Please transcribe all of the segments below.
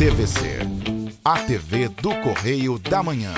TVC, a TV do Correio da Manhã.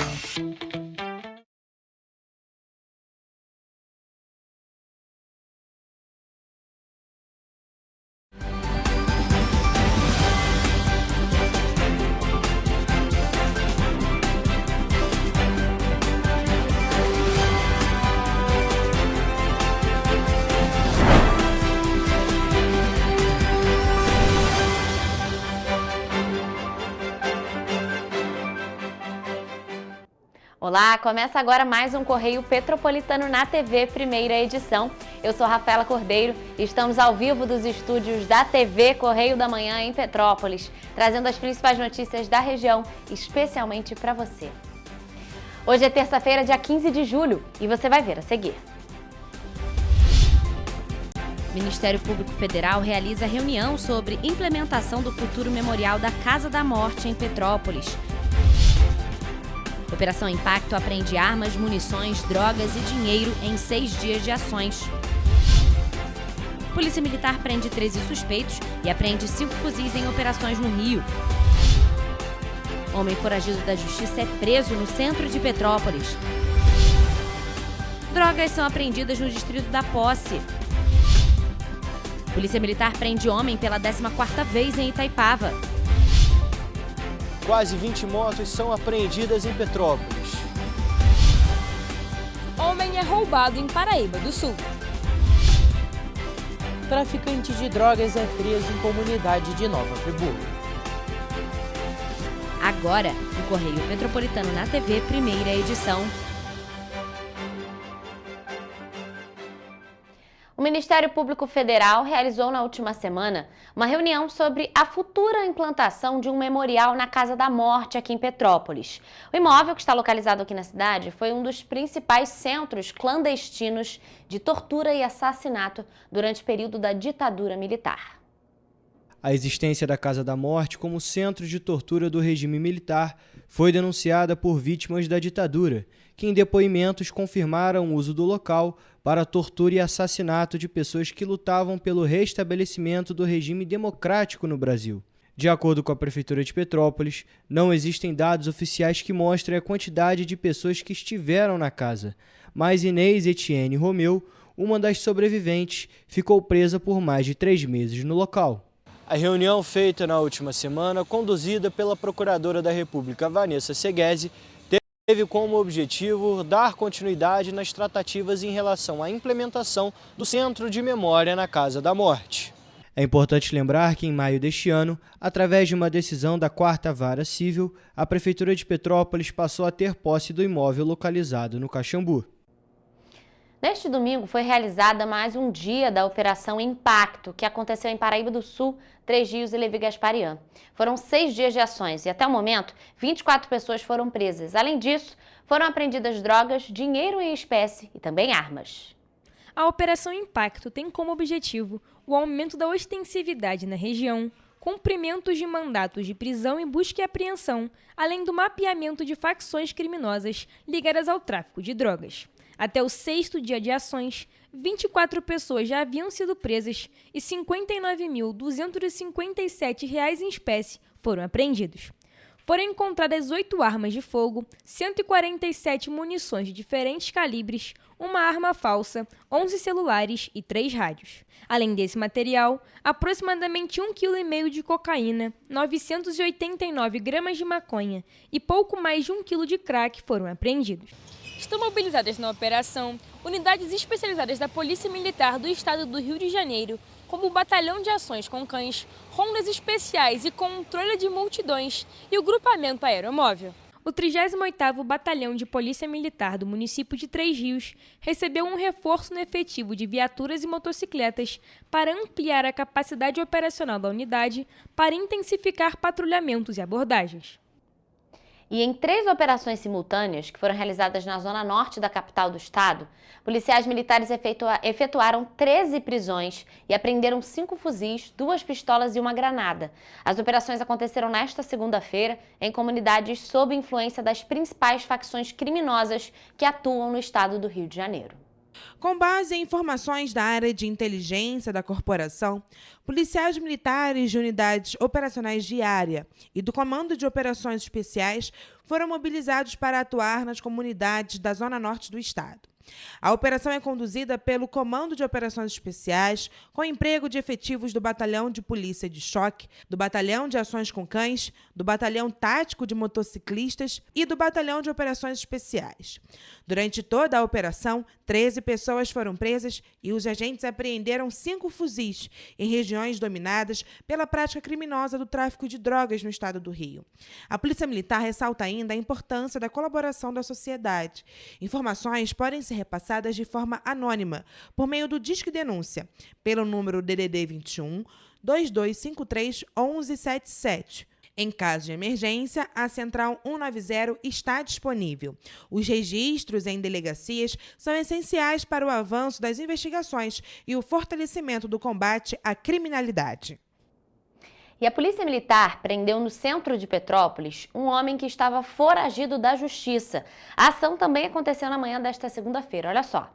Olá, começa agora mais um Correio Petropolitano na TV, primeira edição. Eu sou Rafaela Cordeiro e estamos ao vivo dos estúdios da TV Correio da Manhã em Petrópolis, trazendo as principais notícias da região, especialmente para você. Hoje é terça-feira, dia 15 de julho, e você vai ver a seguir. Ministério Público Federal realiza reunião sobre implementação do futuro memorial da Casa da Morte em Petrópolis. Operação Impacto apreende armas, munições, drogas e dinheiro em 6 dias de ações. Polícia Militar prende 13 suspeitos e apreende 5 fuzis em operações no Rio. Homem foragido da Justiça é preso no centro de Petrópolis. Drogas são apreendidas no distrito da Posse. Polícia Militar prende homem pela 14ª vez em Itaipava. Quase 20 motos são apreendidas em Petrópolis. Homem é roubado em Paraíba do Sul. Traficante de drogas é preso em comunidade de Nova Friburgo. Agora, no Correio Petropolitano na TV, primeira edição. O Ministério Público Federal realizou na última semana uma reunião sobre a futura implantação de um memorial na Casa da Morte aqui em Petrópolis. O imóvel, que está localizado aqui na cidade, foi um dos principais centros clandestinos de tortura e assassinato durante o período da ditadura militar. A existência da Casa da Morte como centro de tortura do regime militar foi denunciada por vítimas da ditadura, que em depoimentos confirmaram o uso do local para tortura e assassinato de pessoas que lutavam pelo restabelecimento do regime democrático no Brasil. De acordo com a Prefeitura de Petrópolis, não existem dados oficiais que mostrem a quantidade de pessoas que estiveram na casa, mas Inês Etienne Romeu, uma das sobreviventes, ficou presa por mais de 3 meses no local. A reunião feita na última semana, conduzida pela Procuradora da República, Vanessa Seghese, teve como objetivo dar continuidade nas tratativas em relação à implementação do Centro de Memória na Casa da Morte. É importante lembrar que em maio deste ano, através de uma decisão da 4ª Vara Civil, a Prefeitura de Petrópolis passou a ter posse do imóvel localizado no Caxambu. Neste domingo foi realizada mais um dia da Operação Impacto, que aconteceu em Paraíba do Sul, Três Rios e Levi Gasparian. Foram 6 dias de ações e, até o momento, 24 pessoas foram presas. Além disso, foram apreendidas drogas, dinheiro em espécie e também armas. A Operação Impacto tem como objetivo o aumento da ostensividade na região, cumprimentos de mandatos de prisão e busca e apreensão, além do mapeamento de facções criminosas ligadas ao tráfico de drogas. Até o 6º dia de ações, 24 pessoas já haviam sido presas e R$ 59.257 em espécie foram apreendidos. Foram encontradas 8 armas de fogo, 147 munições de diferentes calibres, uma arma falsa, 11 celulares e 3 rádios. Além desse material, aproximadamente 1,5 kg de cocaína, 989 gramas de maconha e pouco mais de 1 kg de crack foram apreendidos. Estão mobilizadas na operação unidades especializadas da Polícia Militar do Estado do Rio de Janeiro, como o Batalhão de Ações com Cães, Rondas Especiais e Controle de Multidões e o Grupamento Aeromóvel. O 38º Batalhão de Polícia Militar do município de Três Rios recebeu um reforço no efetivo de viaturas e motocicletas para ampliar a capacidade operacional da unidade para intensificar patrulhamentos e abordagens. E em 3 operações simultâneas, que foram realizadas na zona norte da capital do estado, policiais militares efetuaram 13 prisões e apreenderam 5 fuzis, 2 pistolas e uma granada. As operações aconteceram nesta segunda-feira em comunidades sob influência das principais facções criminosas que atuam no estado do Rio de Janeiro. Com base em informações da área de inteligência da corporação, policiais militares de unidades operacionais de área e do Comando de Operações Especiais foram mobilizados para atuar nas comunidades da Zona Norte do estado. A operação é conduzida pelo Comando de Operações Especiais, com emprego de efetivos do Batalhão de Polícia de Choque, do Batalhão de Ações com Cães, do Batalhão Tático de Motociclistas e do Batalhão de Operações Especiais. Durante toda a operação, 13 pessoas foram presas e os agentes apreenderam 5 fuzis em regiões dominadas pela prática criminosa do tráfico de drogas no estado do Rio. A Polícia Militar ressalta ainda a importância da colaboração da sociedade. Informações podem ser repassadas de forma anônima, por meio do Disque Denúncia, pelo número DDD 21 2253 1177. Em caso de emergência, a Central 190 está disponível. Os registros em delegacias são essenciais para o avanço das investigações e o fortalecimento do combate à criminalidade. E a Polícia Militar prendeu no centro de Petrópolis um homem que estava foragido da justiça. A ação também aconteceu na manhã desta segunda-feira, olha só.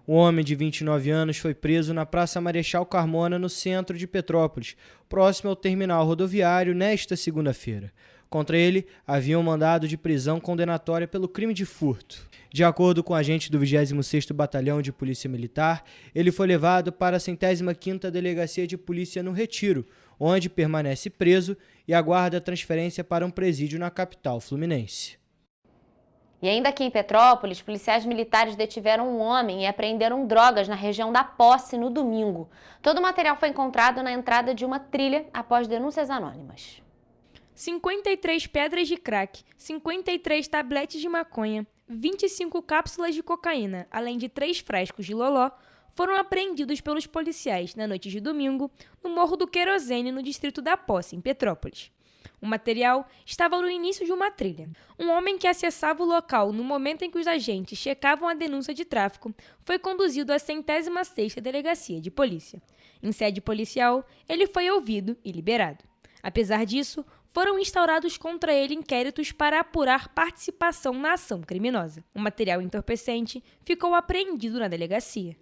Um homem de 29 anos foi preso na Praça Marechal Carmona, no centro de Petrópolis, próximo ao terminal rodoviário, nesta segunda-feira. Contra ele, havia um mandado de prisão condenatória pelo crime de furto. De acordo com o agente do 26º Batalhão de Polícia Militar, ele foi levado para a 105ª Delegacia de Polícia no Retiro, onde permanece preso e aguarda a transferência para um presídio na capital fluminense. E ainda aqui em Petrópolis, policiais militares detiveram um homem e apreenderam drogas na região da Posse no domingo. Todo o material foi encontrado na entrada de uma trilha após denúncias anônimas. 53 pedras de crack, 53 tabletes de maconha, 25 cápsulas de cocaína, além de 3 frascos de loló, foram apreendidos pelos policiais na noite de domingo no Morro do Querosene, no distrito da Posse, em Petrópolis. O material estava no início de uma trilha. Um homem que acessava o local no momento em que os agentes checavam a denúncia de tráfico foi conduzido à 106ª Delegacia de Polícia. Em sede policial, ele foi ouvido e liberado. Apesar disso, foram instaurados contra ele inquéritos para apurar participação na ação criminosa. O material entorpecente ficou apreendido na delegacia.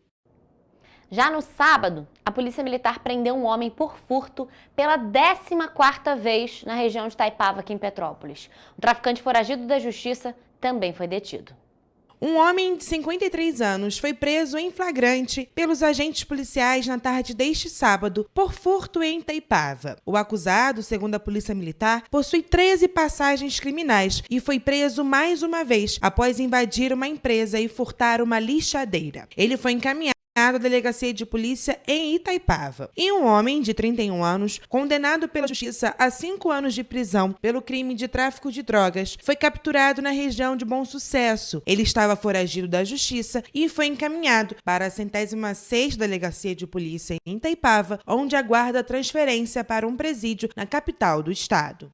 Já no sábado, a Polícia Militar prendeu um homem por furto pela 14ª vez na região de Itaipava, aqui em Petrópolis. Um traficante foragido da justiça também foi detido. Um homem de 53 anos foi preso em flagrante pelos agentes policiais na tarde deste sábado por furto em Itaipava. O acusado, segundo a Polícia Militar, possui 13 passagens criminais e foi preso mais uma vez após invadir uma empresa e furtar uma lixadeira. Ele foi encaminhado à Delegacia de Polícia em Itaipava. E um homem de 31 anos, condenado pela Justiça a 5 anos de prisão pelo crime de tráfico de drogas, foi capturado na região de Bom Sucesso. Ele estava foragido da Justiça e foi encaminhado para a 106ª Delegacia de Polícia em Itaipava, onde aguarda a transferência para um presídio na capital do estado.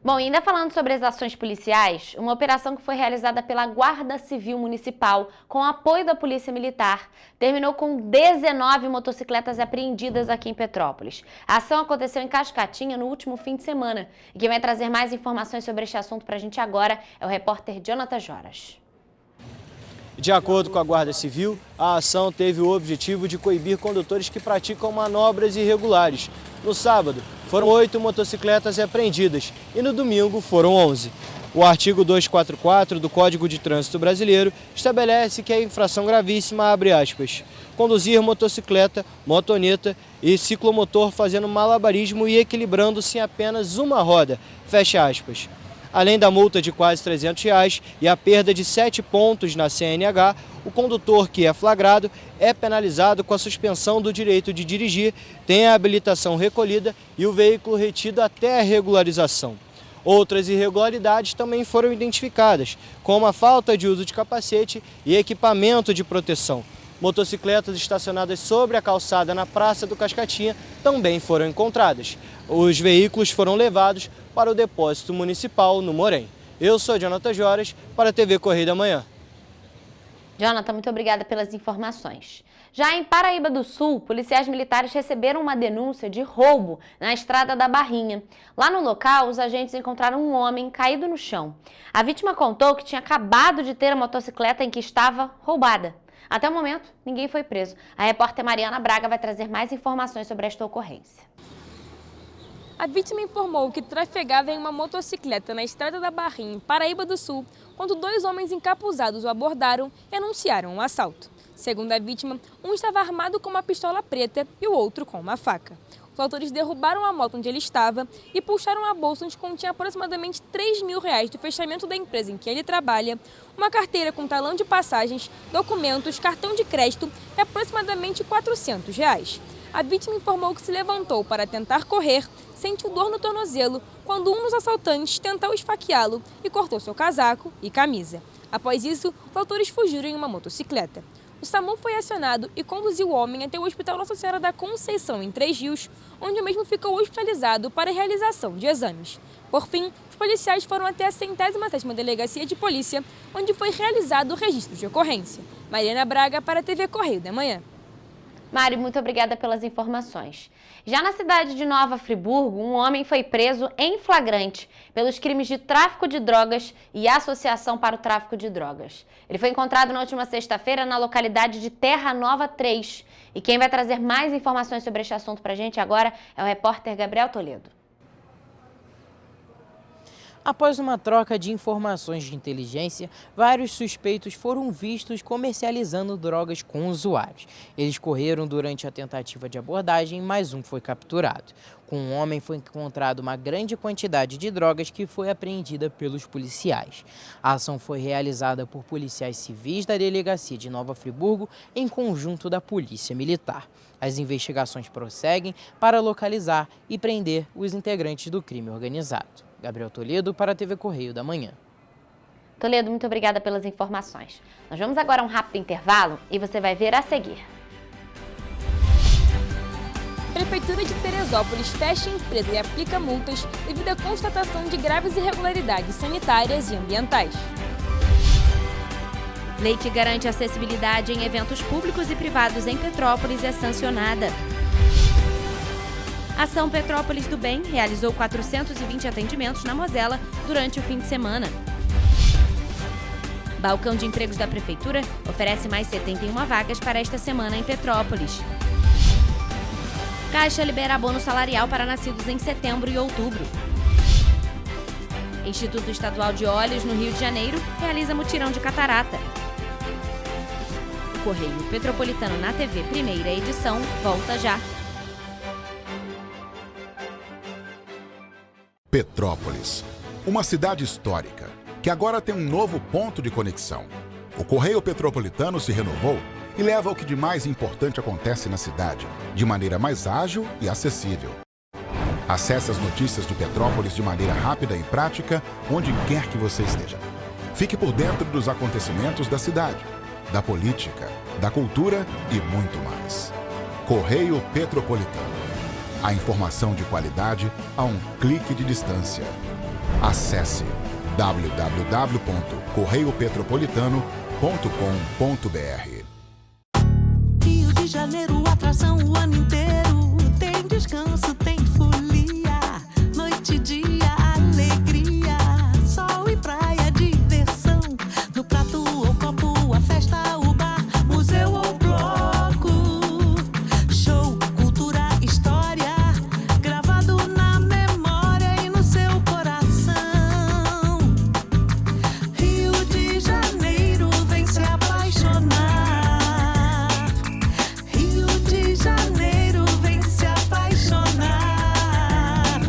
Bom, e ainda falando sobre as ações policiais, uma operação que foi realizada pela Guarda Civil Municipal com apoio da Polícia Militar terminou com 19 motocicletas apreendidas aqui em Petrópolis. A ação aconteceu em Cascatinha no último fim de semana. E quem vai trazer mais informações sobre este assunto para a gente agora é o repórter Jonathan Joras. De acordo com a Guarda Civil, a ação teve o objetivo de coibir condutores que praticam manobras irregulares. No sábado, foram 8 motocicletas apreendidas e no domingo foram 11. O artigo 244 do Código de Trânsito Brasileiro estabelece que a infração gravíssima, abre aspas, conduzir motocicleta, motoneta e ciclomotor fazendo malabarismo e equilibrando-se em apenas uma roda, fecha aspas. Além da multa de quase R$ 300 e a perda de 7 pontos na CNH, o condutor que é flagrado é penalizado com a suspensão do direito de dirigir, tem a habilitação recolhida e o veículo retido até a regularização. Outras irregularidades também foram identificadas, como a falta de uso de capacete e equipamento de proteção. Motocicletas estacionadas sobre a calçada na Praça do Cascatinha também foram encontradas. Os veículos foram levados para o depósito municipal no Morém. Eu sou Jonathan Joras para a TV Correio da Manhã. Jonathan, muito obrigada pelas informações. Já em Paraíba do Sul, policiais militares receberam uma denúncia de roubo na Estrada da Barrinha. Lá no local, os agentes encontraram um homem caído no chão. A vítima contou que tinha acabado de ter a motocicleta em que estava roubada. Até o momento, ninguém foi preso. A repórter Mariana Braga vai trazer mais informações sobre esta ocorrência. A vítima informou que trafegava em uma motocicleta na estrada da Barrinha, em Paraíba do Sul, quando 2 homens encapuzados o abordaram e anunciaram um assalto. Segundo a vítima, um estava armado com uma pistola preta e o outro com uma faca. Os autores derrubaram a moto onde ele estava e puxaram a bolsa onde continha aproximadamente R$3.000 do fechamento da empresa em que ele trabalha, uma carteira com talão de passagens, documentos, cartão de crédito e aproximadamente R$400. A vítima informou que se levantou para tentar correr, sentiu dor no tornozelo quando um dos assaltantes tentou esfaqueá-lo e cortou seu casaco e camisa. Após isso, os autores fugiram em uma motocicleta. O SAMU foi acionado e conduziu o homem até o Hospital Nossa Senhora da Conceição, em Três Rios, onde o mesmo ficou hospitalizado para a realização de exames. Por fim, os policiais foram até a 107ª Delegacia de Polícia, onde foi realizado o registro de ocorrência. Mariana Braga para a TV Correio da Manhã. Mari, muito obrigada pelas informações. Já na cidade de Nova Friburgo, um homem foi preso em flagrante pelos crimes de tráfico de drogas e associação para o tráfico de drogas. Ele foi encontrado na última sexta-feira na localidade de Terra Nova 3. E quem vai trazer mais informações sobre este assunto para a gente agora é o repórter Gabriel Toledo. Após uma troca de informações de inteligência, vários suspeitos foram vistos comercializando drogas com usuários. Eles correram durante a tentativa de abordagem, mas um foi capturado. Com o homem foi encontrada uma grande quantidade de drogas que foi apreendida pelos policiais. A ação foi realizada por policiais civis da Delegacia de Nova Friburgo em conjunto da Polícia Militar. As investigações prosseguem para localizar e prender os integrantes do crime organizado. Gabriel Toledo para a TV Correio da Manhã. Toledo, muito obrigada pelas informações. Nós vamos agora a um rápido intervalo e você vai ver a seguir. Prefeitura de Teresópolis fecha empresa e aplica multas devido à constatação de graves irregularidades sanitárias e ambientais. Lei que garante acessibilidade em eventos públicos e privados em Petrópolis é sancionada. A Ação Petrópolis do Bem realizou 420 atendimentos na Mosela durante o fim de semana. Balcão de empregos da Prefeitura oferece mais 71 vagas para esta semana em Petrópolis. Caixa libera abono salarial para nascidos em setembro e outubro. Instituto Estadual de Olhos, no Rio de Janeiro, realiza mutirão de catarata. O Correio Petropolitano na TV, primeira edição, volta já. Petrópolis, uma cidade histórica, que agora tem um novo ponto de conexão. O Correio Petropolitano se renovou e leva o que de mais importante acontece na cidade, de maneira mais ágil e acessível. Acesse as notícias de Petrópolis de maneira rápida e prática, onde quer que você esteja. Fique por dentro dos acontecimentos da cidade, da política, da cultura e muito mais. Correio Petropolitano. A informação de qualidade a um clique de distância. Acesse www.correiopetropolitano.com.br. Rio de Janeiro, atração o ano inteiro. Tem descanso, tem folia. Noite e dia, alegria. Sol e praia, diversão. No prato ou copo, a festa, o bar, museu ou bloco. Show, cultura, história. Gravado na memória e no seu coração. Rio de Janeiro, vem se apaixonar. Rio de Janeiro, vem se apaixonar.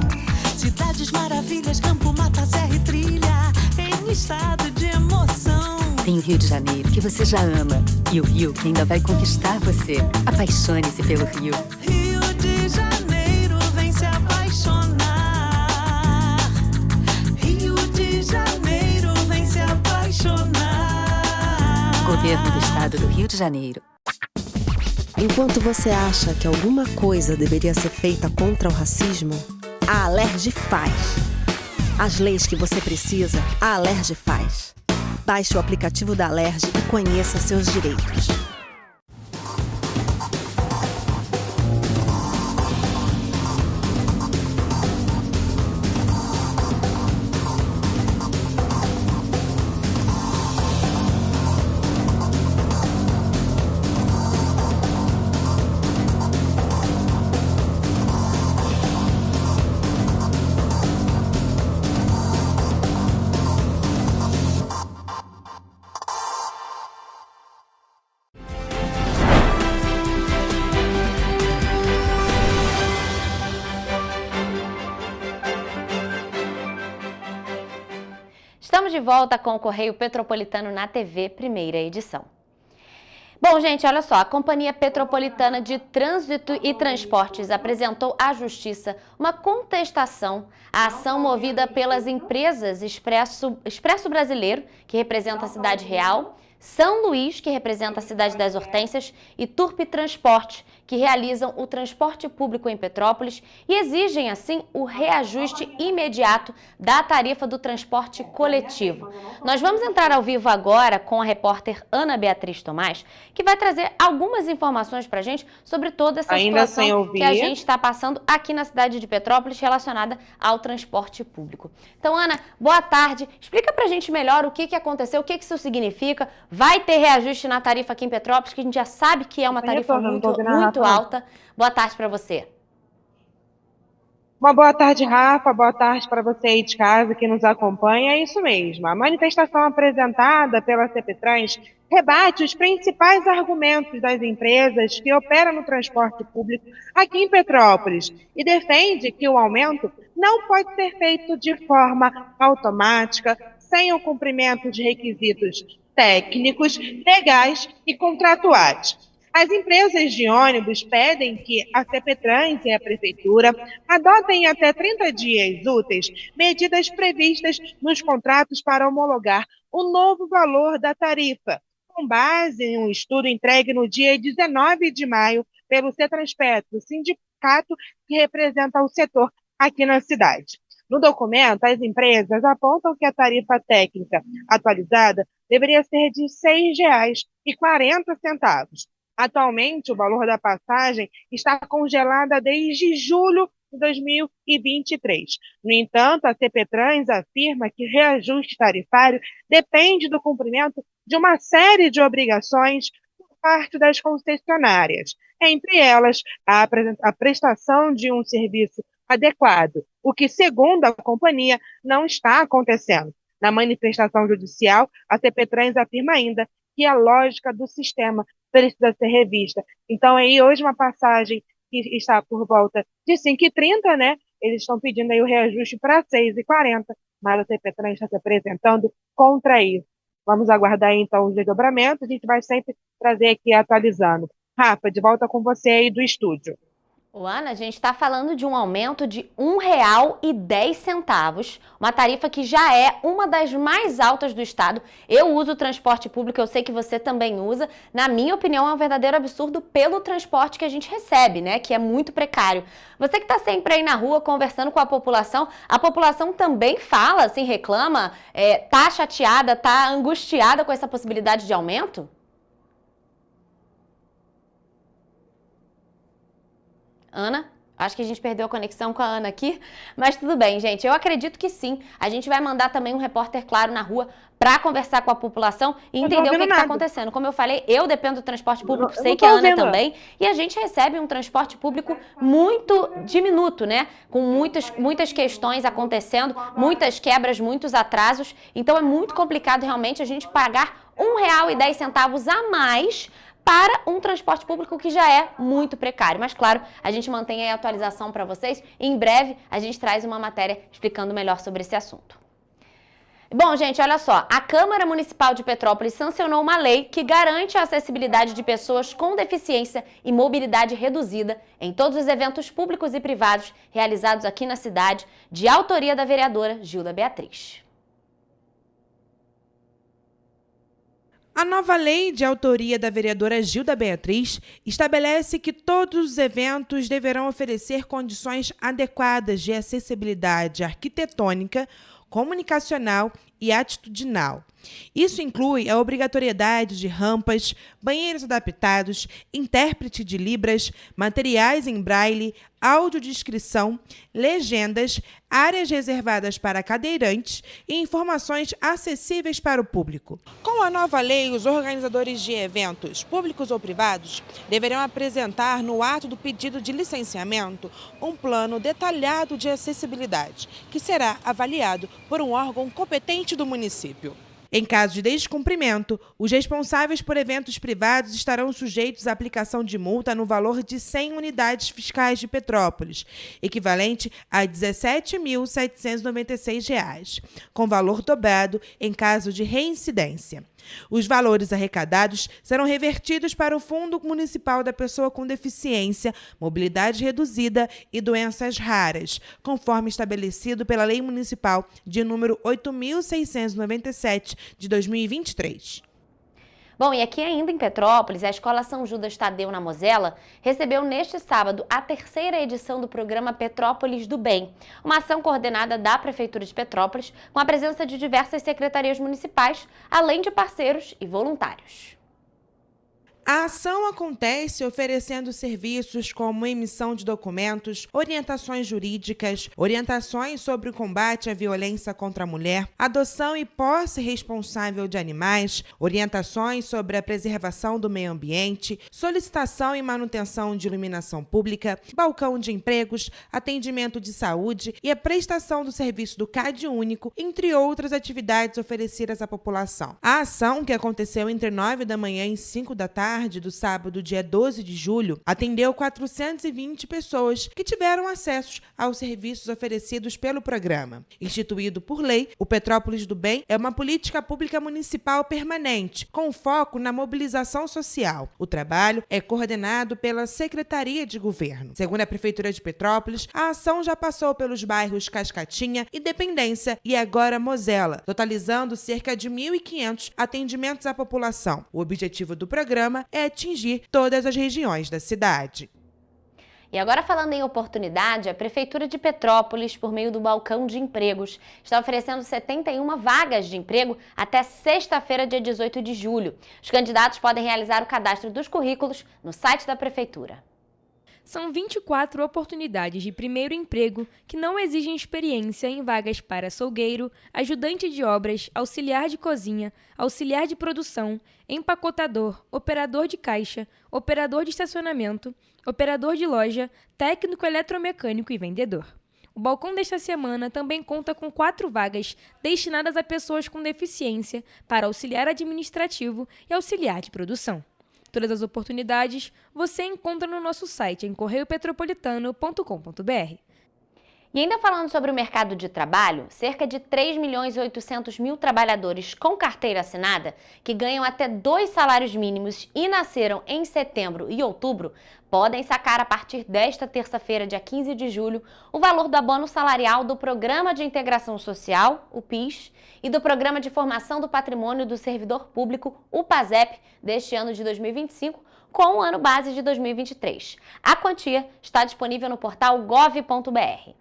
Cidades maravilhas, campo, mata, serra e trilha, em estado de emoção. Tem o Rio de Janeiro, que você já ama, e o Rio, que ainda vai conquistar você. Apaixone-se pelo Rio. Rio de Janeiro, vem se apaixonar. Rio de Janeiro, vem se apaixonar. Governo do Estado do Rio de Janeiro. Enquanto você acha que alguma coisa deveria ser feita contra o racismo, a Alerj faz. As leis que você precisa, a Alerj faz. Baixe o aplicativo da Alerj e conheça seus direitos. de volta com o Correio Petropolitano na TV, primeira edição. Bom, gente, olha só, a Companhia Petropolitana de Trânsito e Transportes apresentou à Justiça uma contestação à ação movida pelas empresas Expresso Brasileiro, que representa a Cidade Real, São Luís, que representa a Cidade das Hortênsias, e Turp Transporte, que realizam o transporte público em Petrópolis e exigem, assim, o reajuste imediato da tarifa do transporte coletivo. Nós vamos entrar ao vivo agora com a repórter Ana Beatriz Tomás, que vai trazer algumas informações para a gente sobre toda essa situação que a gente está passando aqui na cidade de Petrópolis relacionada ao transporte público. Então, Ana, boa tarde. Explica para a gente melhor o que aconteceu, o que isso significa. Vai ter reajuste na tarifa aqui em Petrópolis, que a gente já sabe que é uma tarifa muito alta. Boa tarde para você. Uma boa tarde, Rafa. Boa tarde para você aí de casa que nos acompanha. É isso mesmo. A manifestação apresentada pela CPTrans rebate os principais argumentos das empresas que operam no transporte público aqui em Petrópolis e defende que o aumento não pode ser feito de forma automática, sem o cumprimento de requisitos técnicos, legais e contratuais. As empresas de ônibus pedem que a CPTrans e a Prefeitura adotem até 30 dias úteis medidas previstas nos contratos para homologar o novo valor da tarifa, com base em um estudo entregue no dia 19 de maio pelo CETRANSPETRO, sindicato que representa o setor aqui na cidade. No documento, as empresas apontam que a tarifa técnica atualizada deveria ser de R$ 6,40. Atualmente, o valor da passagem está congelada desde julho de 2023. No entanto, a CPTrans afirma que reajuste tarifário depende do cumprimento de uma série de obrigações por parte das concessionárias, entre elas a prestação de um serviço adequado, o que, segundo a companhia, não está acontecendo. Na manifestação judicial, a CPTrans afirma ainda que a lógica do sistema precisa ser revista. Então, aí, hoje, uma passagem que está por volta de 5,30, né? Eles estão pedindo aí o reajuste para 6,40, mas a CPTrans está se apresentando contra isso. Vamos aguardar, então, os desdobramentos. A gente vai sempre trazer aqui atualizando. Rafa, de volta com você aí do estúdio. Ana, a gente está falando de um aumento de R$ 1,10, uma tarifa que já é uma das mais altas do estado. Eu uso o transporte público, eu sei que você também usa. Na minha opinião, é um verdadeiro absurdo pelo transporte que a gente recebe, né? Que é muito precário. Você que está sempre aí na rua conversando com a população também fala, assim, reclama, tá chateada, tá angustiada com essa possibilidade de aumento? Ana? Acho que a gente perdeu a conexão com a Ana aqui, mas tudo bem, gente. Eu acredito que sim. A gente vai mandar também um repórter, claro, na rua para conversar com a população e entender o que está acontecendo. Como eu falei, eu dependo do transporte público, sei que a Ana também, e a gente recebe um transporte público muito diminuto, né? Com muitas questões acontecendo, muitas quebras, muitos atrasos. Então é muito complicado realmente a gente pagar R$ 1,10 a mais para um transporte público que já é muito precário. Mas, claro, a gente mantém aí a atualização para vocês e em breve a gente traz uma matéria explicando melhor sobre esse assunto. Bom, gente, olha só, a Câmara Municipal de Petrópolis sancionou uma lei que garante a acessibilidade de pessoas com deficiência e mobilidade reduzida em todos os eventos públicos e privados realizados aqui na cidade, de autoria da vereadora Gilda Beatriz. A nova lei, de autoria da vereadora Gilda Beatriz, estabelece que todos os eventos deverão oferecer condições adequadas de acessibilidade arquitetônica, comunicacional e atitudinal. Isso inclui a obrigatoriedade de rampas, banheiros adaptados, intérprete de libras, materiais em braille, audiodescrição, legendas, áreas reservadas para cadeirantes e informações acessíveis para o público. Com a nova lei, os organizadores de eventos, públicos ou privados, deverão apresentar no ato do pedido de licenciamento um plano detalhado de acessibilidade, que será avaliado por um órgão competente do município. Em caso de descumprimento, os responsáveis por eventos privados estarão sujeitos à aplicação de multa no valor de 100 unidades fiscais de Petrópolis, equivalente a R$ 17.796, com valor dobrado em caso de reincidência. Os valores arrecadados serão revertidos para o Fundo Municipal da Pessoa com Deficiência, Mobilidade Reduzida e Doenças Raras, conforme estabelecido pela Lei Municipal de número 8.697 de 2023. Bom, e aqui ainda em Petrópolis, a Escola São Judas Tadeu, na Mosela, recebeu neste sábado a 3ª edição do programa Petrópolis do Bem, uma ação coordenada da Prefeitura de Petrópolis, com a presença de diversas secretarias municipais, além de parceiros e voluntários. A ação acontece oferecendo serviços como emissão de documentos, orientações jurídicas, orientações sobre o combate à violência contra a mulher, adoção e posse responsável de animais, orientações sobre a preservação do meio ambiente, solicitação e manutenção de iluminação pública, balcão de empregos, atendimento de saúde e a prestação do serviço do CAD único, entre outras atividades oferecidas à população. A ação, que aconteceu entre 9 da manhã e 5 da tarde, do sábado, dia 12 de julho, atendeu 420 pessoas que tiveram acesso aos serviços oferecidos pelo programa. Instituído por lei, o Petrópolis do Bem é uma política pública municipal permanente, com foco na mobilização social. O trabalho é coordenado pela Secretaria de Governo. Segundo a Prefeitura de Petrópolis, a ação já passou pelos bairros Cascatinha, Independência e agora Mosela, totalizando cerca de 1.500 atendimentos à população. O objetivo do programa é atingir todas as regiões da cidade. E agora, falando em oportunidade, a Prefeitura de Petrópolis, por meio do Balcão de Empregos, está oferecendo 71 vagas de emprego até sexta-feira, dia 18 de julho. Os candidatos podem realizar o cadastro dos currículos no site da Prefeitura. São 24 oportunidades de primeiro emprego que não exigem experiência em vagas para açougueiro, ajudante de obras, auxiliar de cozinha, auxiliar de produção, empacotador, operador de caixa, operador de estacionamento, operador de loja, técnico eletromecânico e vendedor. O balcão desta semana também conta com 4 vagas destinadas a pessoas com deficiência para auxiliar administrativo e auxiliar de produção. Todas as oportunidades você encontra no nosso site em correiopetropolitano.com.br. E ainda falando sobre o mercado de trabalho, cerca de 3.800.000 trabalhadores com carteira assinada, que ganham até 2 salários mínimos e nasceram em setembro e outubro, podem sacar a partir desta terça-feira, dia 15 de julho, o valor do abono salarial do Programa de Integração Social, o PIS, e do Programa de Formação do Patrimônio do Servidor Público, o PASEP, deste ano de 2025, com o ano base de 2023. A quantia está disponível no portal gov.br.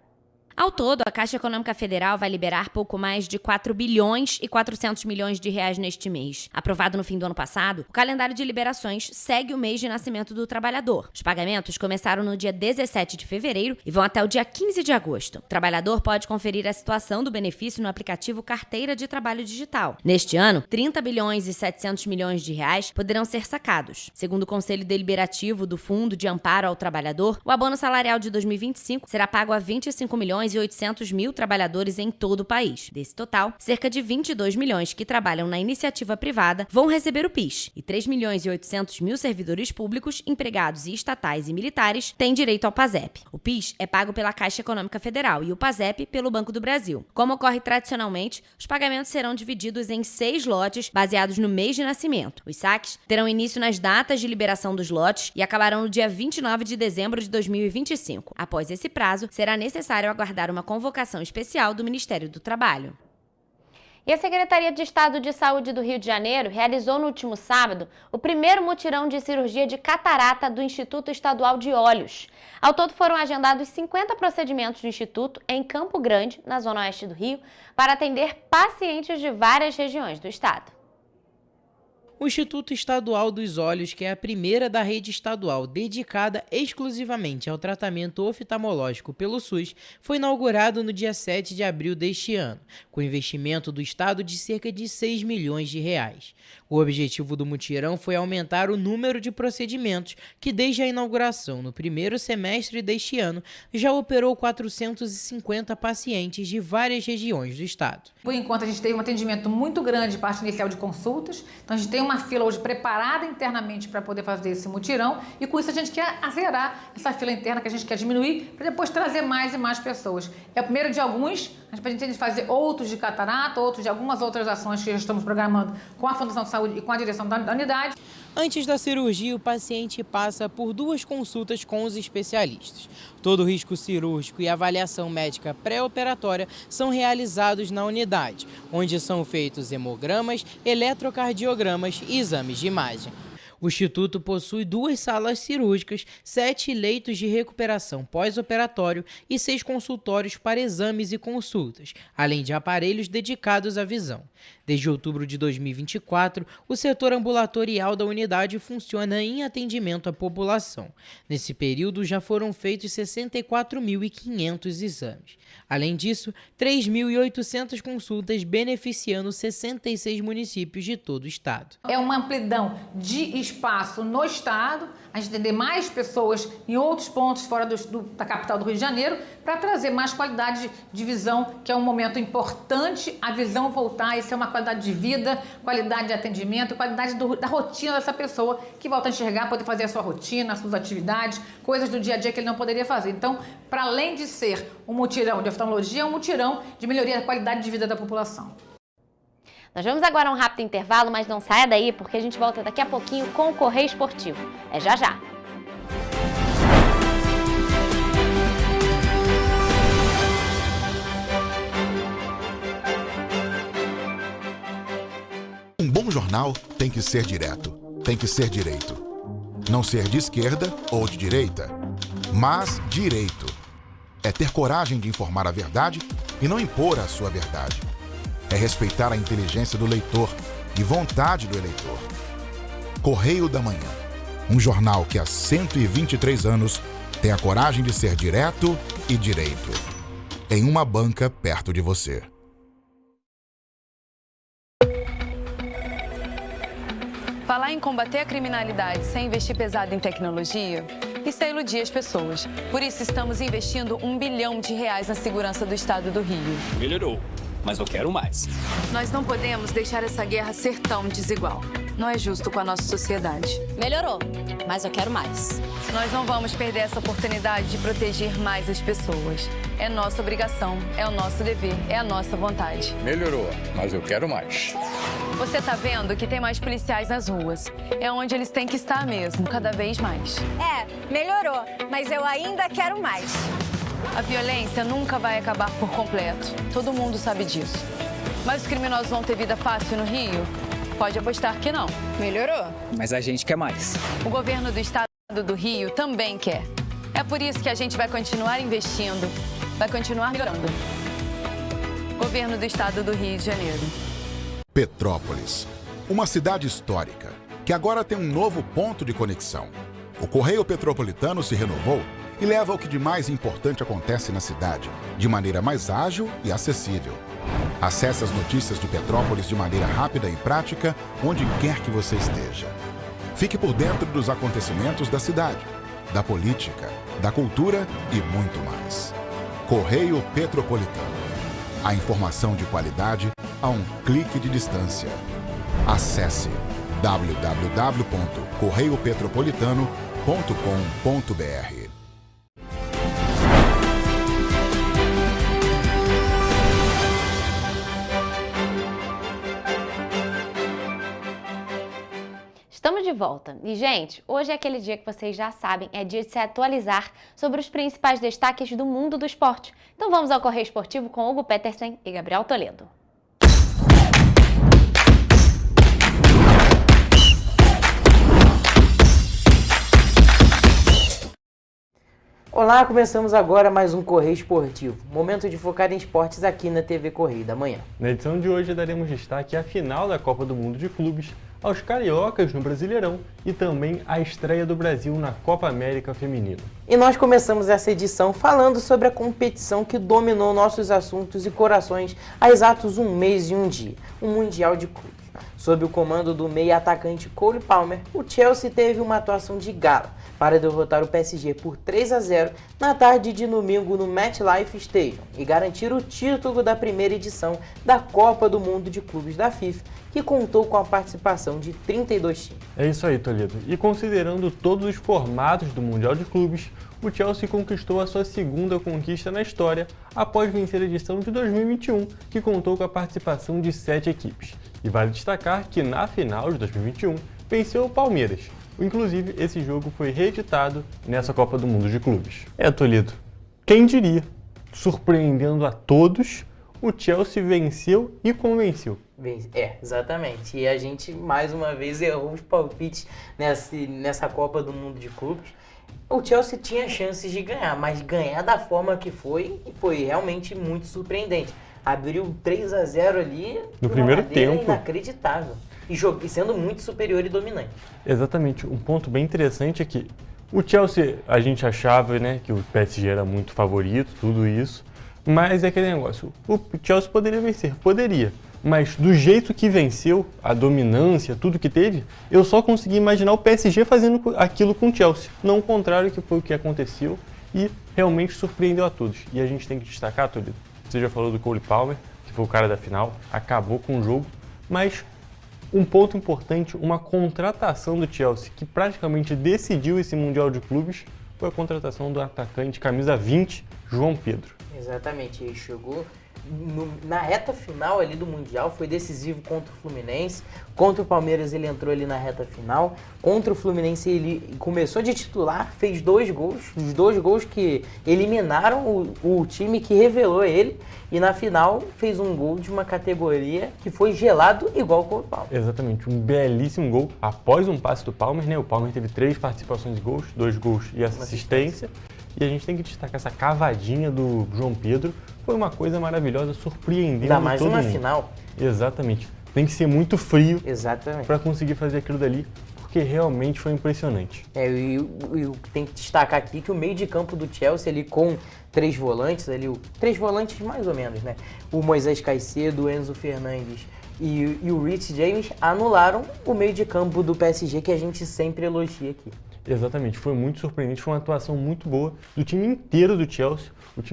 Ao todo, a Caixa Econômica Federal vai liberar pouco mais de 4 bilhões e 400 milhões de reais neste mês. Aprovado no fim do ano passado, o calendário de liberações segue o mês de nascimento do trabalhador. Os pagamentos começaram no dia 17 de fevereiro e vão até o dia 15 de agosto. O trabalhador pode conferir a situação do benefício no aplicativo Carteira de Trabalho Digital. Neste ano, 30 bilhões e 700 milhões de reais poderão ser sacados. Segundo o Conselho Deliberativo do Fundo de Amparo ao Trabalhador, o abono salarial de 2025 será pago a 25 milhões e 800 mil trabalhadores em todo o país. Desse total, cerca de 22 milhões que trabalham na iniciativa privada vão receber o PIS e 3 milhões e 800 mil servidores públicos, empregados e estatais e militares têm direito ao PASEP. O PIS é pago pela Caixa Econômica Federal e o PASEP pelo Banco do Brasil. Como ocorre tradicionalmente, os pagamentos serão divididos em 6 lotes baseados no mês de nascimento. Os saques terão início nas datas de liberação dos lotes e acabarão no dia 29 de dezembro de 2025. Após esse prazo, será necessário aguardar uma convocação especial do Ministério do Trabalho. E a Secretaria de Estado de Saúde do Rio de Janeiro realizou no último sábado o primeiro mutirão de cirurgia de catarata do Instituto Estadual de Olhos. Ao todo foram agendados 50 procedimentos do Instituto em Campo Grande, na zona oeste do Rio, para atender pacientes de várias regiões do estado. O Instituto Estadual dos Olhos, que é a primeira da rede estadual dedicada exclusivamente ao tratamento oftalmológico pelo SUS, foi inaugurado no dia 7 de abril deste ano, com investimento do Estado de cerca de 6 milhões de reais. O objetivo do mutirão foi aumentar o número de procedimentos que, desde a inauguração no primeiro semestre deste ano, já operou 450 pacientes de várias regiões do estado. Por enquanto, a gente teve um atendimento muito grande de parte inicial de consultas, então a gente tem uma fila hoje preparada internamente para poder fazer esse mutirão e com isso a gente quer acelerar essa fila interna que a gente quer diminuir para depois trazer mais e mais pessoas. É o primeiro de alguns, a gente pretende fazer outros de catarata, outros de algumas outras ações que já estamos programando com a Fundação de Saúde e com a direção da unidade. Antes da cirurgia, o paciente passa por 2 consultas com os especialistas. Todo o risco cirúrgico e avaliação médica pré-operatória são realizados na unidade, onde são feitos hemogramas, eletrocardiogramas e exames de imagem. O Instituto possui 2 salas cirúrgicas, 7 leitos de recuperação pós-operatório e 6 consultórios para exames e consultas, além de aparelhos dedicados à visão. Desde outubro de 2024, o setor ambulatorial da unidade funciona em atendimento à população. Nesse período, já foram feitos 64.500 exames. Além disso, 3.800 consultas beneficiando 66 municípios de todo o estado. É uma amplidão de espaço no estado, a gente atender mais pessoas em outros pontos fora da capital do Rio de Janeiro, para trazer mais qualidade de visão, que é um momento importante, a visão voltar, isso é uma qualidade de vida, qualidade de atendimento, qualidade da rotina dessa pessoa, que volta a enxergar, poder fazer a sua rotina, as suas atividades, coisas do dia a dia que ele não poderia fazer. Então, para além de ser um mutirão de oftalmologia, é um mutirão de melhoria da qualidade de vida da população. Nós vamos agora a um rápido intervalo, mas não saia daí, porque a gente volta daqui a pouquinho com o Correio Esportivo. É já já! Um bom jornal tem que ser direto, tem que ser direito. Não ser de esquerda ou de direita, mas direito. É ter coragem de informar a verdade e não impor a sua verdade. É respeitar a inteligência do leitor e vontade do eleitor. Correio da Manhã, um jornal que há 123 anos tem a coragem de ser direto e direito. Em uma banca perto de você. Falar em combater a criminalidade sem investir pesado em tecnologia, isso é iludir as pessoas. Por isso estamos investindo R$1 bilhão na segurança do estado do Rio. Melhorou, mas eu quero mais. Nós não podemos deixar essa guerra ser tão desigual. Não é justo com a nossa sociedade. Melhorou, mas eu quero mais. Nós não vamos perder essa oportunidade de proteger mais as pessoas. É nossa obrigação, é o nosso dever, é a nossa vontade. Melhorou, mas eu quero mais. Você tá vendo que tem mais policiais nas ruas. É onde eles têm que estar mesmo, cada vez mais. Melhorou, mas eu ainda quero mais. A violência nunca vai acabar por completo. Todo mundo sabe disso. Mas os criminosos vão ter vida fácil no Rio? Pode apostar que não. Melhorou. Mas a gente quer mais. O governo do estado do Rio também quer. É por isso que a gente vai continuar investindo, vai continuar melhorando. Governo do estado do Rio de Janeiro. Petrópolis, uma cidade histórica, que agora tem um novo ponto de conexão. O Correio Petropolitano se renovou e leva o que de mais importante acontece na cidade, de maneira mais ágil e acessível. Acesse as notícias de Petrópolis de maneira rápida e prática, onde quer que você esteja. Fique por dentro dos acontecimentos da cidade, da política, da cultura e muito mais. Correio Petropolitano. A informação de qualidade a um clique de distância. Acesse www.correiopetropolitano.com.br. Estamos de volta. E, gente, hoje é aquele dia que vocês já sabem, é dia de se atualizar sobre os principais destaques do mundo do esporte. Então vamos ao Correio Esportivo com Hugo Petersen e Gabriel Toledo. Olá, começamos agora mais um Correio Esportivo. Momento de focar em esportes aqui na TV Correio da Manhã. Na edição de hoje daremos destaque à final da Copa do Mundo de Clubes, aos cariocas no Brasileirão e também a estreia do Brasil na Copa América Feminina. E nós começamos essa edição falando sobre a competição que dominou nossos assuntos e corações há exatos um mês e um dia, o Mundial de Clubes. Sob o comando do meia-atacante Cole Palmer, o Chelsea teve uma atuação de gala para derrotar o PSG por 3-0 na tarde de domingo no MetLife Stadium e garantir o título da primeira edição da Copa do Mundo de Clubes da FIFA, que contou com a participação de 32 times. É isso aí, Toledo. E considerando todos os formatos do Mundial de Clubes, o Chelsea conquistou a sua segunda conquista na história após vencer a edição de 2021, que contou com a participação de 7 equipes. E vale destacar que na final de 2021 venceu o Palmeiras. Inclusive, esse jogo foi reeditado nessa Copa do Mundo de Clubes. Toledo, quem diria? Surpreendendo a todos, o Chelsea venceu e convenceu. Exatamente. E a gente, mais uma vez, errou os palpites nessa Copa do Mundo de Clubes. O Chelsea tinha chances de ganhar, mas ganhar da forma que foi realmente muito surpreendente. Abriu 3-0 ali no primeiro tempo. Inacreditável. E sendo muito superior e dominante. Exatamente. Um ponto bem interessante é que o Chelsea, a gente achava, né, que o PSG era muito favorito, tudo isso. Mas é aquele negócio, o Chelsea poderia vencer, poderia. Mas do jeito que venceu, a dominância, tudo que teve, eu só consegui imaginar o PSG fazendo aquilo com o Chelsea. Não o contrário, que foi o que aconteceu e realmente surpreendeu a todos. E a gente tem que destacar, Toledo, você já falou do Cole Palmer, que foi o cara da final, acabou com o jogo, mas um ponto importante, uma contratação do Chelsea que praticamente decidiu esse Mundial de Clubes, foi a contratação do atacante camisa 20, João Pedro. Exatamente, ele chegou na reta final ali do Mundial, foi decisivo contra o Fluminense, contra o Palmeiras ele entrou ali na reta final, contra o Fluminense ele começou de titular, fez 2 gols, os 2 gols que eliminaram o time que revelou ele, e na final fez um gol de uma categoria que foi gelado igual com o Palmer. Exatamente, um belíssimo gol após um passe do Palmer, né? O Palmer teve 3 participações em gols, 2 gols e assistência. E a gente tem que destacar essa cavadinha do João Pedro, foi uma coisa maravilhosa, surpreendendo todo mundo. Ainda mais uma final. Exatamente. Tem que ser muito frio para conseguir fazer aquilo dali, porque realmente foi impressionante. E tem que destacar aqui que o meio de campo do Chelsea, ali com 3 volantes, 3 volantes mais ou menos, né? O Moisés Caicedo, o Enzo Fernandes e o Reece James anularam o meio de campo do PSG, que a gente sempre elogia aqui. Exatamente, foi muito surpreendente, foi uma atuação muito boa do time inteiro do Chelsea,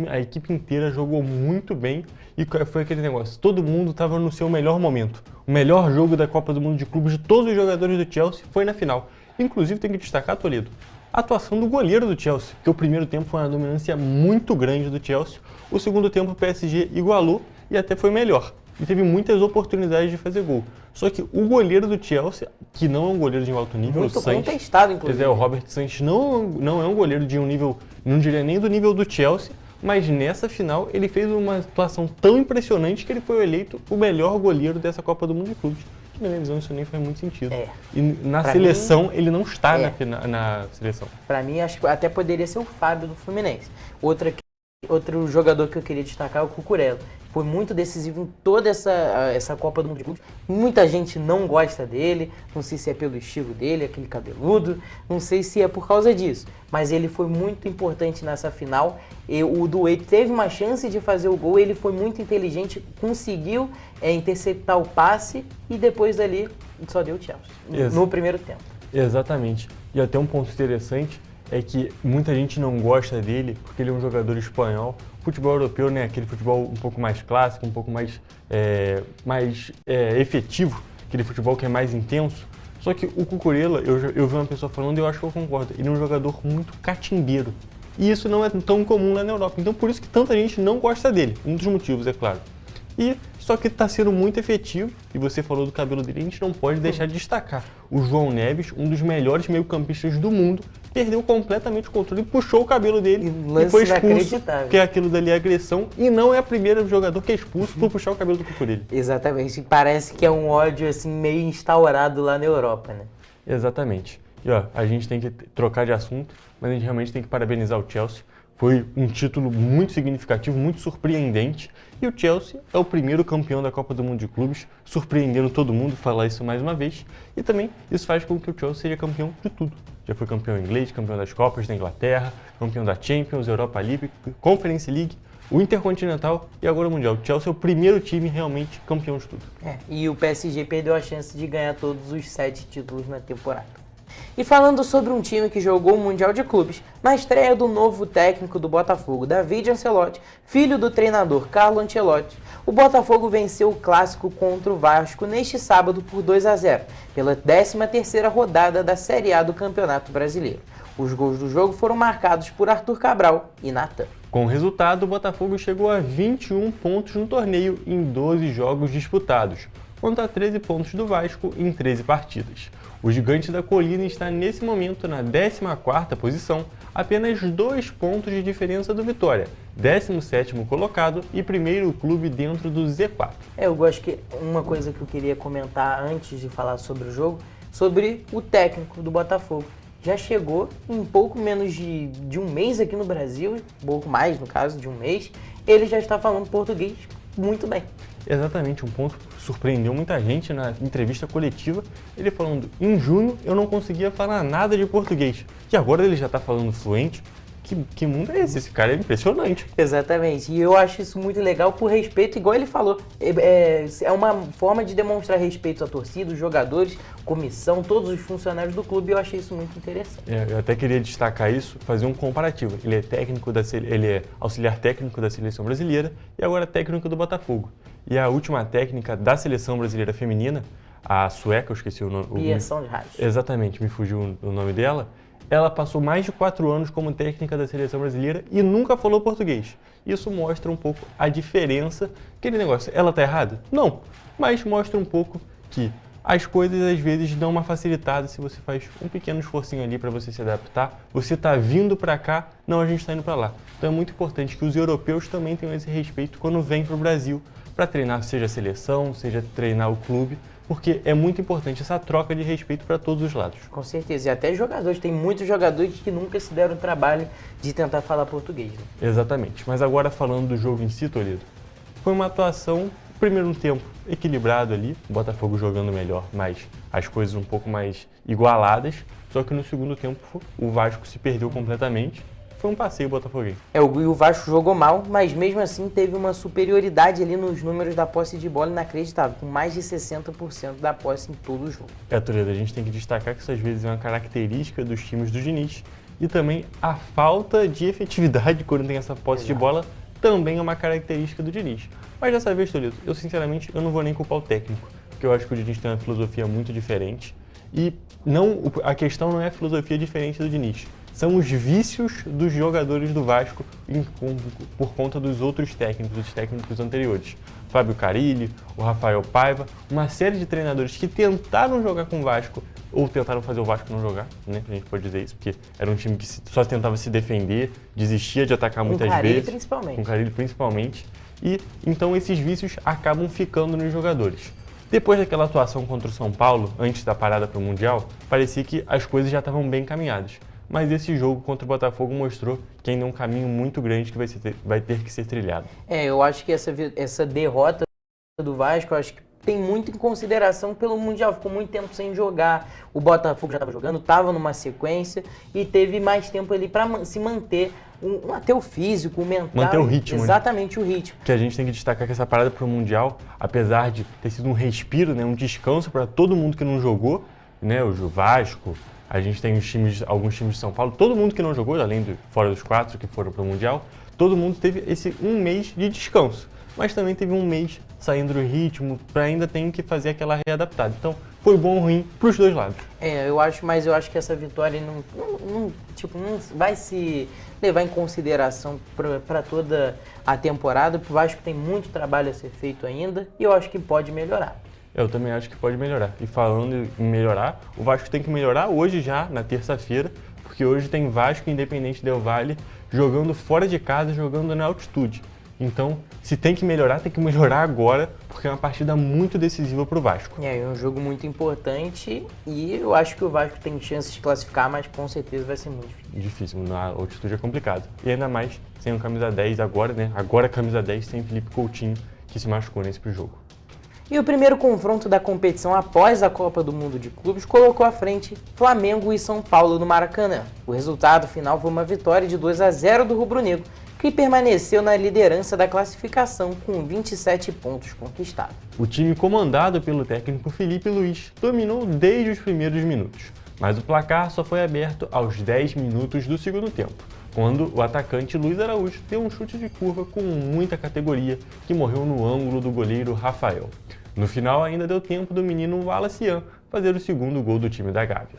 a equipe inteira jogou muito bem e foi aquele negócio, todo mundo estava no seu melhor momento. O melhor jogo da Copa do Mundo de Clubes de todos os jogadores do Chelsea foi na final. Inclusive tem que destacar, Toledo, a atuação do goleiro do Chelsea, que o primeiro tempo foi uma dominância muito grande do Chelsea, o segundo tempo o PSG igualou e até foi melhor. E teve muitas oportunidades de fazer gol. Só que o goleiro do Chelsea, que não é um goleiro de alto nível, muito o Sanches, contestado, inclusive. O Robert Sanches não é um goleiro de um nível, não diria nem do nível do Chelsea, mas nessa final ele fez uma atuação tão impressionante que ele foi eleito o melhor goleiro dessa Copa do Mundo de Clubes. Na minha visão, isso nem faz muito sentido. E na seleção, ele não está na seleção. Para mim, acho que até poderia ser o Fábio do Fluminense. Outro jogador que eu queria destacar é o Cucurella. Foi muito decisivo em toda essa Copa do Mundo de Clubes. Muita gente não gosta dele, não sei se é pelo estilo dele, aquele cabeludo, não sei se é por causa disso. Mas ele foi muito importante nessa final. O Doué teve uma chance de fazer o gol, ele foi muito inteligente, conseguiu interceptar o passe e depois dali só deu o Chelsea, no primeiro tempo. Exatamente. E até um ponto interessante é que muita gente não gosta dele porque ele é um jogador espanhol. Futebol europeu, né, aquele futebol um pouco mais clássico, um pouco mais efetivo, aquele futebol que é mais intenso. Só que o Cucurella, eu vi uma pessoa falando e eu acho que eu concordo, ele é um jogador muito catimbeiro. E isso não é tão comum lá na Europa, então por isso que tanta gente não gosta dele, um dos motivos, é claro. E só que está sendo muito efetivo, e você falou do cabelo dele, a gente não pode deixar de destacar. O João Neves, um dos melhores meio-campistas do mundo, perdeu completamente o controle e puxou o cabelo dele e foi expulso, porque aquilo dali é agressão, e não é o primeiro jogador que é expulso por puxar o cabelo do Cucurella. Exatamente, parece que é um ódio assim meio instaurado lá na Europa, né? Exatamente. E ó, a gente tem que trocar de assunto, mas a gente realmente tem que parabenizar o Chelsea, Foi um título muito significativo, muito surpreendente. E o Chelsea é o primeiro campeão da Copa do Mundo de Clubes, surpreendendo todo mundo, falar isso mais uma vez. E também isso faz com que o Chelsea seja campeão de tudo. Já foi campeão inglês, campeão das Copas da Inglaterra, campeão da Champions, Europa League, Conference League, o Intercontinental e agora o Mundial. O Chelsea é o primeiro time realmente campeão de tudo. E o PSG perdeu a chance de ganhar todos os 7 títulos na temporada. E falando sobre um time que jogou o Mundial de Clubes, na estreia do novo técnico do Botafogo, David Ancelotti, filho do treinador Carlo Ancelotti, o Botafogo venceu o clássico contra o Vasco neste sábado por 2-0, pela 13ª rodada da Série A do Campeonato Brasileiro. Os gols do jogo foram marcados por Arthur Cabral e Natan. Com o resultado, o Botafogo chegou a 21 pontos no torneio em 12 jogos disputados, contra 13 pontos do Vasco em 13 partidas. O Gigante da Colina está nesse momento na 14ª posição, apenas 2 pontos de diferença do Vitória, 17º colocado e primeiro clube dentro do Z4. Eu gosto que uma coisa que eu queria comentar antes de falar sobre o jogo, sobre o técnico do Botafogo. Já chegou em pouco menos de um mês aqui no Brasil, pouco mais no caso, de um mês, ele já está falando português muito bem. Exatamente, um ponto que surpreendeu muita gente na entrevista coletiva, ele falando, em junho eu não conseguia falar nada de português, e agora ele já está falando fluente. Que mundo é esse? Esse cara é impressionante. Exatamente, e eu acho isso muito legal por respeito, igual ele falou, é uma forma de demonstrar respeito à torcida, os jogadores, comissão, todos os funcionários do clube, e eu achei isso muito interessante. Eu até queria destacar isso, fazer um comparativo. Ele é auxiliar técnico da Seleção Brasileira e agora técnico do Botafogo. E a última técnica da Seleção Brasileira Feminina, a sueca, eu esqueci o nome. Pia Sundhage. Exatamente, me fugiu o nome dela. Ela passou mais de 4 anos como técnica da Seleção Brasileira e nunca falou português. Isso mostra um pouco a diferença. Aquele negócio, ela tá errada? Não, mas mostra um pouco que as coisas às vezes dão uma facilitada se você faz um pequeno esforcinho ali para você se adaptar. Você tá vindo para cá, não, a gente tá indo para lá. Então é muito importante que os europeus também tenham esse respeito quando vêm para o Brasil para treinar, seja a seleção, seja treinar o clube, porque é muito importante essa troca de respeito para todos os lados. Com certeza, e até jogadores, tem muitos jogadores que nunca se deram o trabalho de tentar falar português. Né? Exatamente, mas agora falando do jogo em si, Toledo, foi uma atuação, primeiro tempo equilibrado ali, o Botafogo jogando melhor, mas as coisas um pouco mais igualadas, só que no segundo tempo o Vasco se perdeu completamente. Foi um passeio botafoguense. O Vasco jogou mal, mas mesmo assim teve uma superioridade ali nos números da posse de bola inacreditável, com mais de 60% da posse em todo o jogo. Toledo, a gente tem que destacar que isso às vezes é uma característica dos times do Diniz e também a falta de efetividade quando tem essa posse de bola também é uma característica do Diniz. Mas dessa vez, Toledo, eu sinceramente eu não vou nem culpar o técnico, porque eu acho que o Diniz tem uma filosofia muito diferente e a questão não é a filosofia diferente do Diniz. São os vícios dos jogadores do Vasco por conta dos outros técnicos, os técnicos anteriores. Fábio Carille, o Rafael Paiva, uma série de treinadores que tentaram jogar com o Vasco, ou tentaram fazer o Vasco não jogar, né? A gente pode dizer isso, porque era um time que só tentava se defender, desistia de atacar muitas vezes. Com Carille principalmente. E então esses vícios acabam ficando nos jogadores. Depois daquela atuação contra o São Paulo, antes da parada para o Mundial, parecia que as coisas já estavam bem encaminhadas. Mas esse jogo contra o Botafogo mostrou que ainda é um caminho muito grande que vai ter que ser trilhado. Eu acho que essa derrota do Vasco, eu acho que tem muito em consideração pelo Mundial. Ficou muito tempo sem jogar, o Botafogo já estava jogando, estava numa sequência e teve mais tempo ali para se manter, até o físico, o mental. Manter o ritmo. Exatamente, né? O ritmo. Que a gente tem que destacar que essa parada para o Mundial, apesar de ter sido um respiro, né, um descanso para todo mundo que não jogou, né, o Vasco, a gente tem alguns times de São Paulo, todo mundo que não jogou, além fora dos 4 que foram para o Mundial, todo mundo teve esse um mês de descanso, mas também teve um mês saindo do ritmo, ainda tem que fazer aquela readaptada. Então, foi bom ou ruim para os dois lados. Eu acho que essa vitória não vai se levar em consideração para toda a temporada. O Vasco tem muito trabalho a ser feito ainda e eu acho que pode melhorar. Eu também acho que pode melhorar. E falando em melhorar, o Vasco tem que melhorar hoje já, na terça-feira, porque hoje tem Vasco e Independente Del Valle jogando fora de casa, jogando na altitude. Então, se tem que melhorar agora, porque é uma partida muito decisiva para o Vasco. É um jogo muito importante e eu acho que o Vasco tem chance de classificar, mas com certeza vai ser muito difícil. Difícil, na altitude é complicado. E ainda mais sem o camisa 10 agora, né? Agora camisa 10 sem Felipe Coutinho, que se machucou nesse jogo. E o primeiro confronto da competição após a Copa do Mundo de Clubes colocou à frente Flamengo e São Paulo no Maracanã. O resultado final foi uma vitória de 2-0 do rubro-negro, que permaneceu na liderança da classificação com 27 pontos conquistados. O time comandado pelo técnico Felipe Luiz dominou desde os primeiros minutos, mas o placar só foi aberto aos 10 minutos do segundo tempo, quando o atacante Luiz Araújo deu um chute de curva com muita categoria que morreu no ângulo do goleiro Rafael. No final ainda deu tempo do menino Wallace fazer o segundo gol do time da Gávea.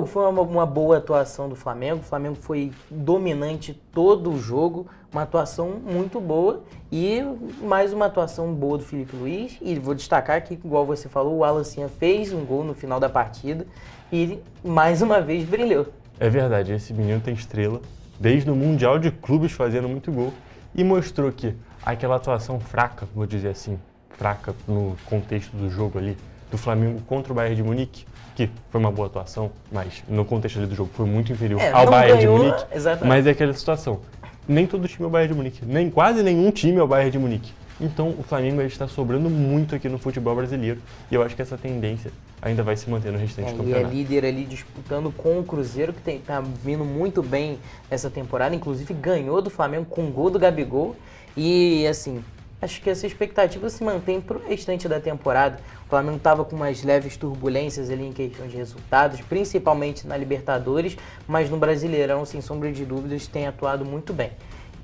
Foi uma boa atuação do Flamengo. O Flamengo foi dominante todo o jogo, uma atuação muito boa e mais uma atuação boa do Felipe Luiz. E vou destacar que, igual você falou, o Wallace fez um gol no final da partida e mais uma vez brilhou. É verdade, esse menino tem estrela, desde o Mundial de Clubes fazendo muito gol e mostrou que aquela atuação fraca, vou dizer assim, fraca no contexto do jogo ali, do Flamengo contra o Bayern de Munique, que foi uma boa atuação, mas no contexto ali do jogo foi muito inferior ao Bayern de Munique, exatamente. Mas é aquela situação, nem todo time é o Bayern de Munique, nem quase nenhum time é o Bayern de Munique. Então o Flamengo está sobrando muito aqui no futebol brasileiro e eu acho que essa tendência ainda vai se manter no restante do campeonato. E é líder ali disputando com o Cruzeiro, que está vindo muito bem essa temporada, inclusive ganhou do Flamengo com o gol do Gabigol e assim, acho que essa expectativa se mantém para o restante da temporada. O Flamengo estava com umas leves turbulências ali em questão de resultados, principalmente na Libertadores, mas no Brasileirão, sem sombra de dúvidas, tem atuado muito bem.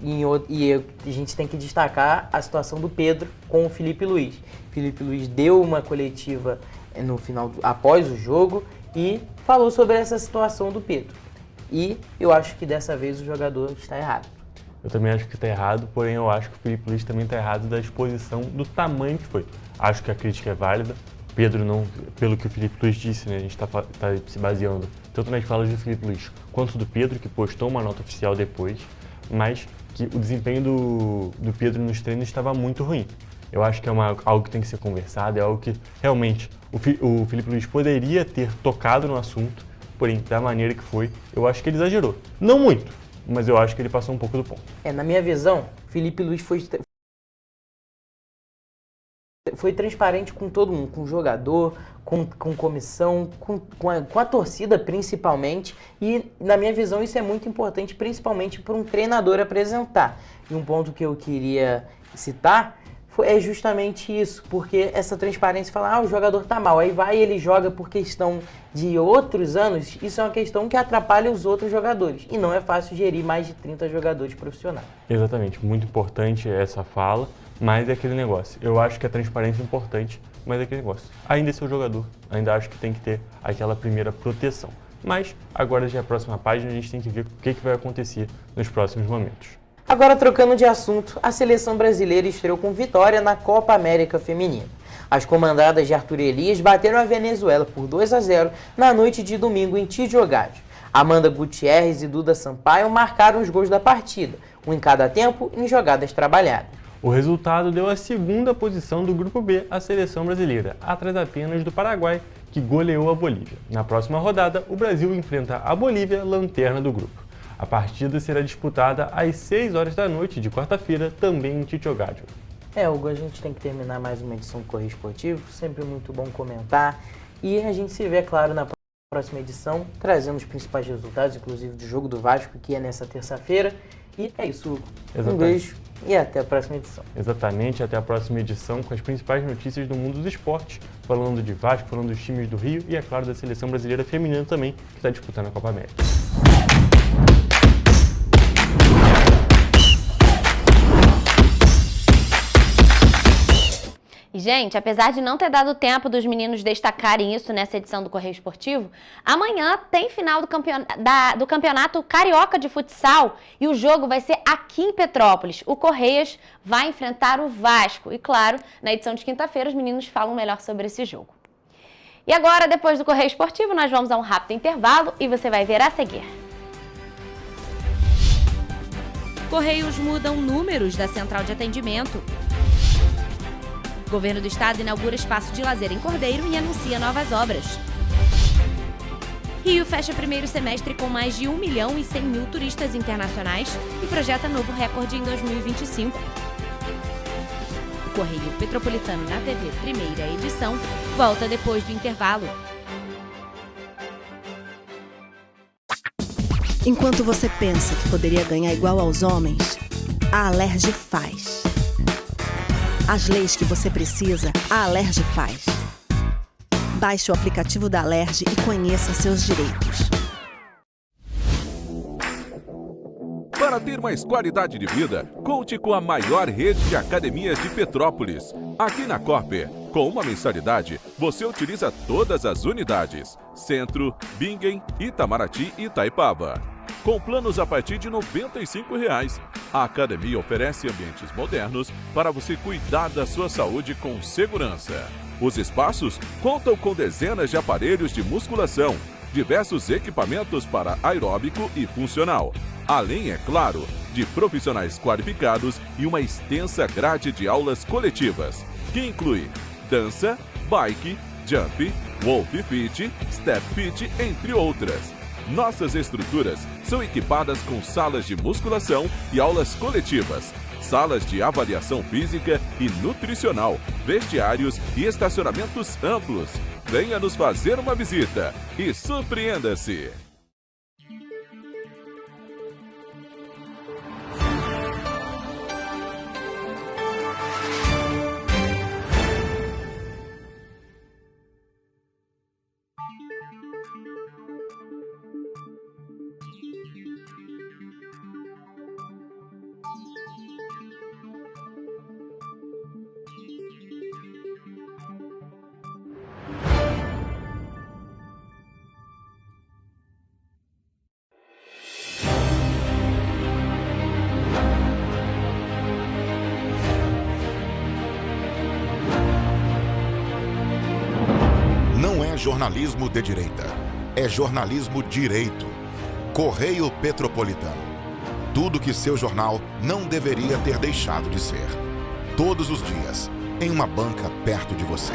E a gente tem que destacar a situação do Pedro com o Felipe Luiz. Felipe Luiz deu uma coletiva no final, após o jogo, e falou sobre essa situação do Pedro. E eu acho que dessa vez o jogador está errado. Eu também acho que está errado, porém eu acho que o Felipe Luiz também está errado da exposição do tamanho que foi. Acho que a crítica é válida. Pedro não, pelo que o Felipe Luiz disse, né, a gente está se baseando tanto nas falas do Felipe Luiz quanto do Pedro, que postou uma nota oficial depois, mas que o desempenho do Pedro nos treinos estava muito ruim. Eu acho que é algo que tem que ser conversado, é algo que realmente o Felipe Luiz poderia ter tocado no assunto, porém, da maneira que foi, eu acho que ele exagerou. Não muito, mas eu acho que ele passou um pouco do ponto. Na minha visão, Felipe Luiz foi transparente com todo mundo, com o jogador, com comissão, com a torcida principalmente, e na minha visão isso é muito importante, principalmente para um treinador apresentar. E um ponto que eu queria citar é justamente isso, porque essa transparência fala, o jogador tá mal, aí vai e ele joga por questão de outros anos, isso é uma questão que atrapalha os outros jogadores, e não é fácil gerir mais de 30 jogadores profissionais. Exatamente, muito importante essa fala, mas é aquele negócio, eu acho que a transparência é importante, mas é aquele negócio, ainda é seu jogador, ainda acho que tem que ter aquela primeira proteção. Mas agora já é a próxima página, a gente tem que ver o que vai acontecer nos próximos momentos. Agora, trocando de assunto, a seleção brasileira estreou com vitória na Copa América Feminina. As comandadas de Arthur Elias bateram a Venezuela por 2-0 na noite de domingo em Tijuana. Amanda Gutierrez e Duda Sampaio marcaram os gols da partida, um em cada tempo em jogadas trabalhadas. O resultado deu a segunda posição do Grupo B à seleção brasileira, atrás apenas do Paraguai, que goleou a Bolívia. Na próxima rodada, o Brasil enfrenta a Bolívia, lanterna do grupo. A partida será disputada às 6 horas da noite de quarta-feira, também em Tijuana. Hugo, a gente tem que terminar mais uma edição do Correio Esportivo, sempre muito bom comentar. E a gente se vê, claro, na próxima edição, trazendo os principais resultados, inclusive do jogo do Vasco, que é nessa terça-feira. E é isso, Hugo. Exatamente. Um beijo e até a próxima edição. Exatamente, até a próxima edição com as principais notícias do mundo dos esportes, falando de Vasco, falando dos times do Rio e, é claro, da seleção brasileira feminina também, que está disputando a Copa América. E, gente, apesar de não ter dado tempo dos meninos destacarem isso nessa edição do Correio Esportivo, amanhã tem final do Campeonato Carioca de Futsal e o jogo vai ser aqui em Petrópolis. O Correias vai enfrentar o Vasco e, claro, na edição de quinta-feira os meninos falam melhor sobre esse jogo. E agora, depois do Correio Esportivo, nós vamos a um rápido intervalo e você vai ver a seguir. Correios mudam números da central de atendimento. Governo do Estado inaugura espaço de lazer em Cordeiro e anuncia novas obras. Rio fecha primeiro semestre com mais de 1.100.000 turistas internacionais e projeta novo recorde em 2025. O Correio Petropolitano na TV, primeira edição, volta depois do intervalo. Enquanto você pensa que poderia ganhar igual aos homens, a Alerj faz. As leis que você precisa, a Alerj faz. Baixe o aplicativo da Alerj e conheça seus direitos. Para ter mais qualidade de vida, conte com a maior rede de academias de Petrópolis. Aqui na Corper, com uma mensalidade, você utiliza todas as unidades: Centro, Bingen, Itamaraty e Itaipava. Com planos a partir de R$ 95,00. A academia oferece ambientes modernos para você cuidar da sua saúde com segurança. Os espaços contam com dezenas de aparelhos de musculação, diversos equipamentos para aeróbico e funcional, além, é claro, de profissionais qualificados e uma extensa grade de aulas coletivas, que inclui dança, bike, jump, wolf fit, step fit, entre outras. Nossas estruturas são equipadas com salas de musculação e aulas coletivas, salas de avaliação física e nutricional, vestiários e estacionamentos amplos. Venha nos fazer uma visita e surpreenda-se! Não é jornalismo de direita, é jornalismo direito. Correio Petropolitano. Tudo que seu jornal não deveria ter deixado de ser. Todos os dias, em uma banca perto de você.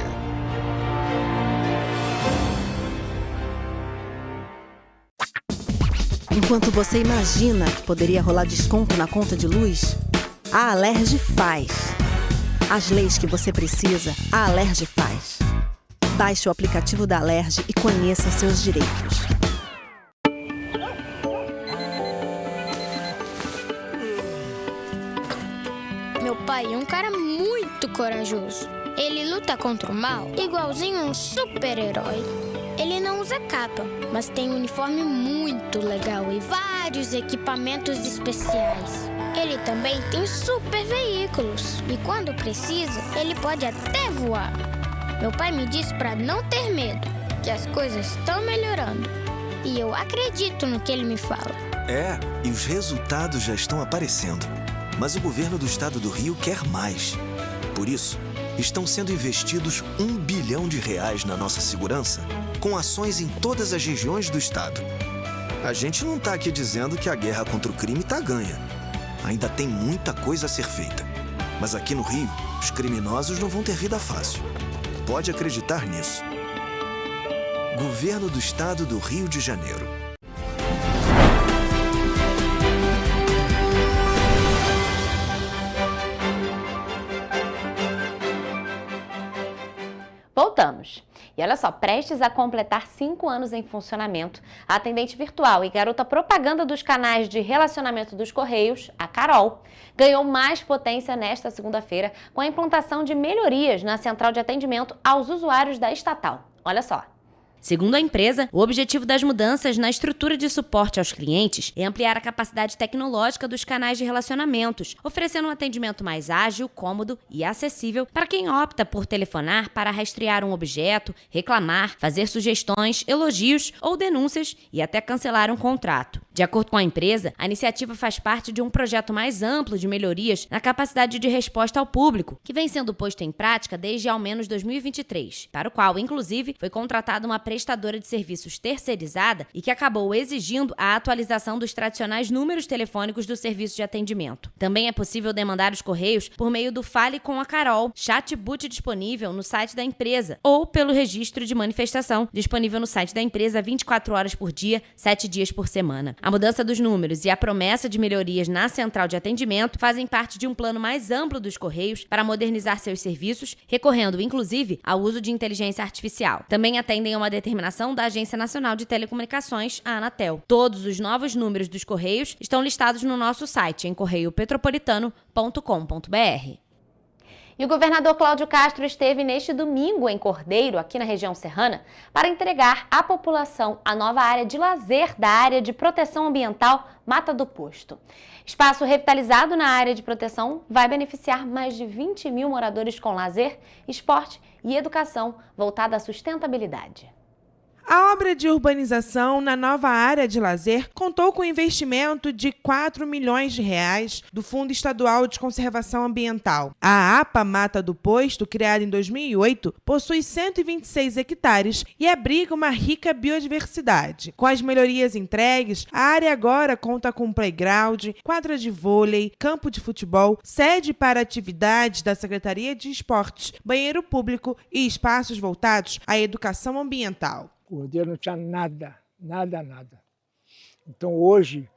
Enquanto você imagina que poderia rolar desconto na conta de luz, a Alerj faz. As leis que você precisa, a Alerj faz. Baixe o aplicativo da Alerj e conheça seus direitos. Meu pai é um cara muito corajoso. Ele luta contra o mal igualzinho um super-herói. Ele não usa capa, mas tem um uniforme muito legal e vários equipamentos especiais. Ele também tem super veículos e quando precisa, ele pode até voar. Meu pai me disse para não ter medo, que as coisas estão melhorando. E eu acredito no que ele me fala. É, e os resultados já estão aparecendo. Mas o governo do estado do Rio quer mais. Por isso, estão sendo investidos R$ 1 bilhão na nossa segurança, com ações em todas as regiões do estado. A gente não está aqui dizendo que a guerra contra o crime está ganha. Ainda tem muita coisa a ser feita. Mas aqui no Rio, os criminosos não vão ter vida fácil. Pode acreditar nisso. Governo do Estado do Rio de Janeiro. Voltamos. E olha só, prestes a completar 5 anos em funcionamento, a atendente virtual e garota propaganda dos canais de relacionamento dos Correios, a Carol, ganhou mais potência nesta segunda-feira com a implantação de melhorias na central de atendimento aos usuários da estatal. Olha só. Segundo a empresa, o objetivo das mudanças na estrutura de suporte aos clientes é ampliar a capacidade tecnológica dos canais de relacionamentos, oferecendo um atendimento mais ágil, cômodo e acessível para quem opta por telefonar para rastrear um objeto, reclamar, fazer sugestões, elogios ou denúncias e até cancelar um contrato. De acordo com a empresa, a iniciativa faz parte de um projeto mais amplo de melhorias na capacidade de resposta ao público, que vem sendo posto em prática desde ao menos 2023, para o qual, inclusive, foi contratada uma prestadora de serviços terceirizada e que acabou exigindo a atualização dos tradicionais números telefônicos do serviço de atendimento. Também é possível demandar os Correios por meio do Fale com a Carol, chatbot disponível no site da empresa, ou pelo registro de manifestação, disponível no site da empresa 24 horas por dia, 7 dias por semana. A mudança dos números e a promessa de melhorias na central de atendimento fazem parte de um plano mais amplo dos Correios para modernizar seus serviços, recorrendo, inclusive, ao uso de inteligência artificial. Também atendem a uma determinação da Agência Nacional de Telecomunicações, a Anatel. Todos os novos números dos Correios estão listados no nosso site, em correiopetropolitano.com.br. E o governador Cláudio Castro esteve neste domingo em Cordeiro, aqui na região serrana, para entregar à população a nova área de lazer da área de proteção ambiental Mata do Posto. Espaço revitalizado na área de proteção vai beneficiar mais de 20 mil moradores com lazer, esporte e educação voltada à sustentabilidade. A obra de urbanização na nova área de lazer contou com investimento de R$ 4 milhões do Fundo Estadual de Conservação Ambiental. A APA Mata do Posto, criada em 2008, possui 126 hectares e abriga uma rica biodiversidade. Com as melhorias entregues, a área agora conta com playground, quadra de vôlei, campo de futebol, sede para atividades da Secretaria de Esportes, banheiro público e espaços voltados à educação ambiental. Cordeiro não tinha nada. Então hoje,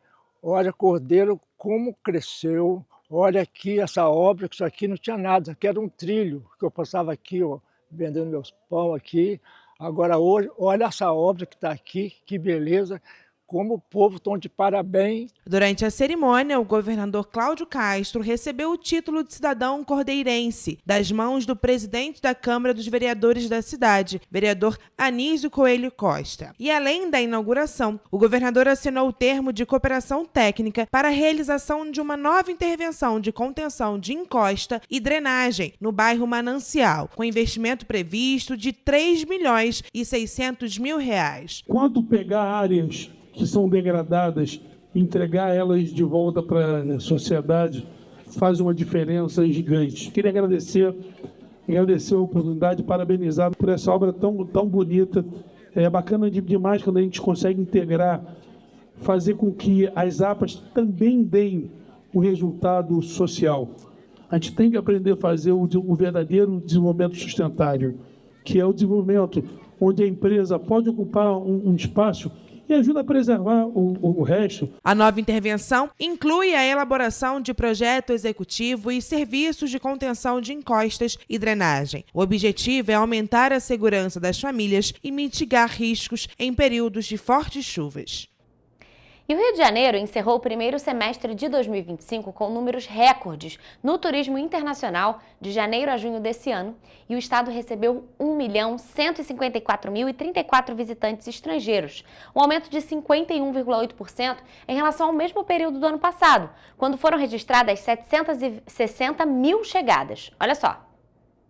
olha Cordeiro como cresceu, olha aqui essa obra, que isso aqui não tinha nada, isso aqui era um trilho, que eu passava aqui, ó, vendendo meus pão aqui. Agora hoje, olha essa obra que está aqui, que beleza, como o povo estão de parabéns. Durante a cerimônia, o governador Cláudio Castro recebeu o título de cidadão cordeirense das mãos do presidente da Câmara dos Vereadores da cidade, vereador Anísio Coelho Costa. E além da inauguração, o governador assinou o termo de cooperação técnica para a realização de uma nova intervenção de contenção de encosta e drenagem no bairro Manancial, com investimento previsto de R$ 3.600.000. Quando pegar áreas que são degradadas, entregar elas de volta para a sociedade, faz uma diferença gigante. Queria agradecer a oportunidade, parabenizar por essa obra tão bonita. É bacana demais quando a gente consegue integrar, fazer com que as APAs também deem um resultado social. A gente tem que aprender a fazer o verdadeiro desenvolvimento sustentável, que é o desenvolvimento onde a empresa pode ocupar um espaço e ajuda a preservar o resto. A nova intervenção inclui a elaboração de projeto executivo e serviços de contenção de encostas e drenagem. O objetivo é aumentar a segurança das famílias e mitigar riscos em períodos de fortes chuvas. E o Rio de Janeiro encerrou o primeiro semestre de 2025 com números recordes no turismo internacional de janeiro a junho desse ano, e o estado recebeu 1.154.034 visitantes estrangeiros, um aumento de 51,8% em relação ao mesmo período do ano passado, quando foram registradas 760 mil chegadas. Olha só.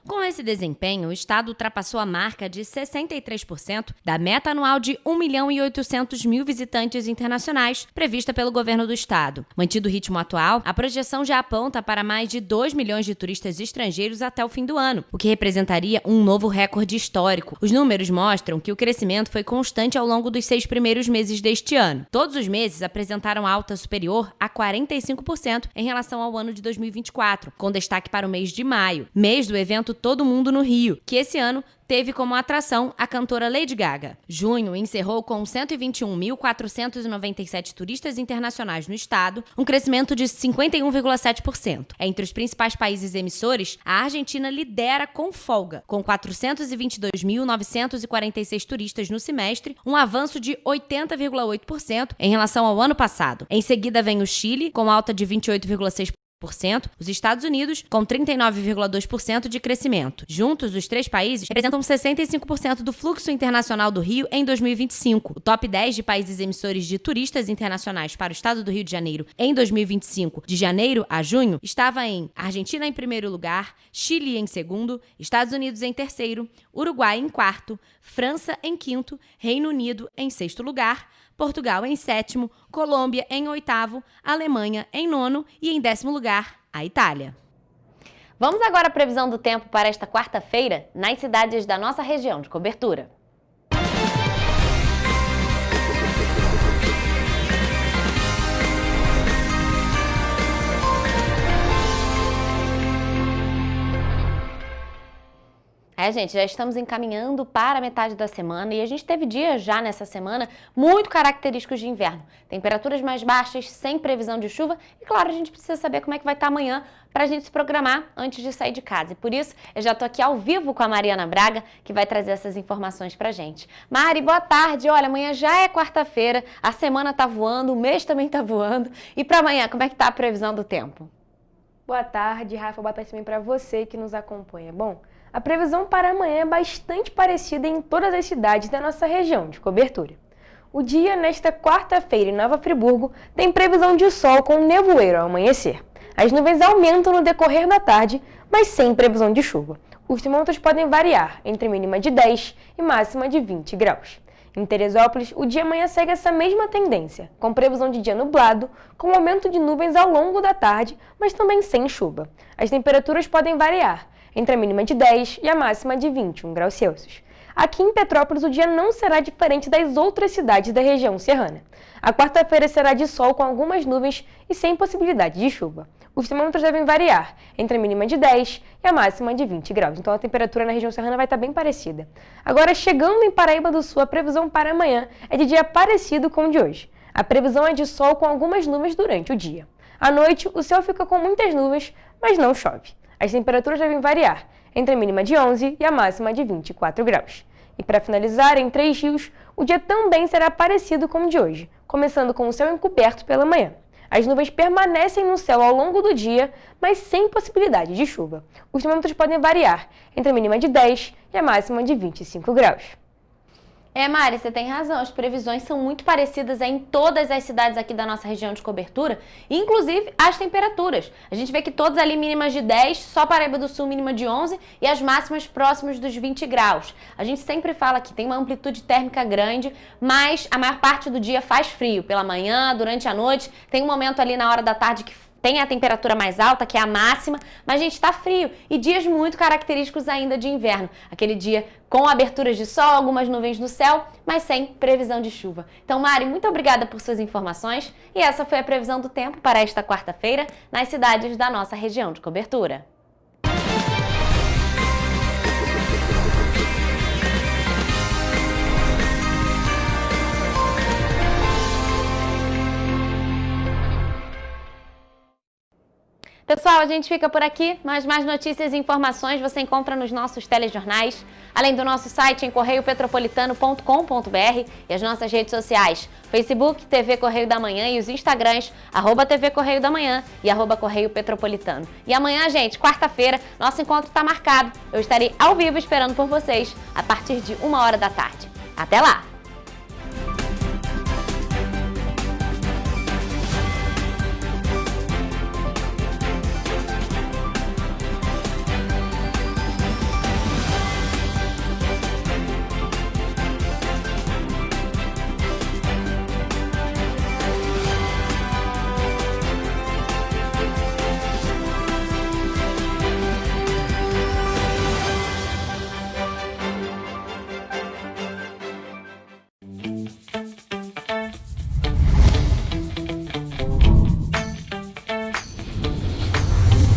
Com esse desempenho, o estado ultrapassou a marca de 63% da meta anual de 1.800.000 visitantes internacionais prevista pelo governo do estado. Mantido o ritmo atual, a projeção já aponta para mais de 2 milhões de turistas estrangeiros até o fim do ano, o que representaria um novo recorde histórico. Os números mostram que o crescimento foi constante ao longo dos 6 primeiros meses deste ano. Todos os meses apresentaram alta superior a 45% em relação ao ano de 2024, com destaque para o mês de maio, mês do evento Todo Mundo no Rio, que esse ano teve como atração a cantora Lady Gaga. Junho encerrou com 121.497 turistas internacionais no estado, um crescimento de 51,7%. Entre os principais países emissores, a Argentina lidera com folga, com 422.946 turistas no semestre, um avanço de 80,8% em relação ao ano passado. Em seguida vem o Chile, com alta de 28,6%. Os Estados Unidos, com 39,2% de crescimento. Juntos, os três países representam 65% do fluxo internacional do Rio em 2025. O top 10 de países emissores de turistas internacionais para o estado do Rio de Janeiro em 2025, de janeiro a junho, estava em Argentina em primeiro lugar, Chile em segundo, Estados Unidos em terceiro, Uruguai em quarto, França em quinto, Reino Unido em sexto lugar, Portugal em 7º, Colômbia em 8º, Alemanha em 9º e em 10º lugar, a Itália. Vamos agora à previsão do tempo para esta quarta-feira nas cidades da nossa região de cobertura. Gente, já estamos encaminhando para a metade da semana e a gente teve dias já nessa semana muito característicos de inverno. Temperaturas mais baixas, sem previsão de chuva e, claro, a gente precisa saber como é que vai estar amanhã para a gente se programar antes de sair de casa. E por isso, eu já estou aqui ao vivo com a Mariana Braga, que vai trazer essas informações para a gente. Mari, boa tarde. Olha, amanhã já é quarta-feira, a semana está voando, o mês também está voando. E para amanhã, como é que está a previsão do tempo? Boa tarde, Rafa. Boa tarde também para você que nos acompanha. Bom, a previsão para amanhã é bastante parecida em todas as cidades da nossa região de cobertura. O dia, nesta quarta-feira, em Nova Friburgo, tem previsão de sol com nevoeiro ao amanhecer. As nuvens aumentam no decorrer da tarde, mas sem previsão de chuva. Os termômetros podem variar entre mínima de 10 e máxima de 20 graus. Em Teresópolis, o dia amanhã segue essa mesma tendência, com previsão de dia nublado, com aumento de nuvens ao longo da tarde, mas também sem chuva. As temperaturas podem variar entre a mínima de 10 e a máxima de 21 graus Celsius. Aqui em Petrópolis, o dia não será diferente das outras cidades da região serrana. A quarta-feira será de sol com algumas nuvens e sem possibilidade de chuva. Os termômetros devem variar entre a mínima de 10 e a máxima de 20 graus. Então a temperatura na região serrana vai estar bem parecida. Agora, chegando em Paraíba do Sul, a previsão para amanhã é de dia parecido com o de hoje. A previsão é de sol com algumas nuvens durante o dia. À noite, o céu fica com muitas nuvens, mas não chove. As temperaturas devem variar entre a mínima de 11 e a máxima de 24 graus. E para finalizar, em Três Rios, o dia também será parecido com o de hoje, começando com o céu encoberto pela manhã. As nuvens permanecem no céu ao longo do dia, mas sem possibilidade de chuva. Os termômetros podem variar entre a mínima de 10 e a máxima de 25 graus. Mari, você tem razão, as previsões são muito parecidas em todas as cidades aqui da nossa região de cobertura, inclusive as temperaturas. A gente vê que todas ali mínimas de 10, só Paraíba do Sul mínima de 11 e as máximas próximas dos 20 graus. A gente sempre fala que tem uma amplitude térmica grande, mas a maior parte do dia faz frio, pela manhã, durante a noite, tem um momento ali na hora da tarde que tem a temperatura mais alta, que é a máxima, mas, gente, tá frio. E dias muito característicos ainda de inverno. Aquele dia com aberturas de sol, algumas nuvens no céu, mas sem previsão de chuva. Então, Mari, muito obrigada por suas informações. E essa foi a previsão do tempo para esta quarta-feira nas cidades da nossa região de cobertura. Pessoal, a gente fica por aqui, mas mais notícias e informações você encontra nos nossos telejornais, além do nosso site em correiopetropolitano.com.br e as nossas redes sociais, Facebook, TV Correio da Manhã e os Instagrams, @TV Correio da Manhã e @Correio Petropolitano. E amanhã, gente, quarta-feira, nosso encontro está marcado. Eu estarei ao vivo esperando por vocês a partir de 1h da tarde. Até lá!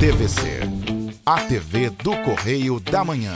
TVC, a TV do Correio da Manhã.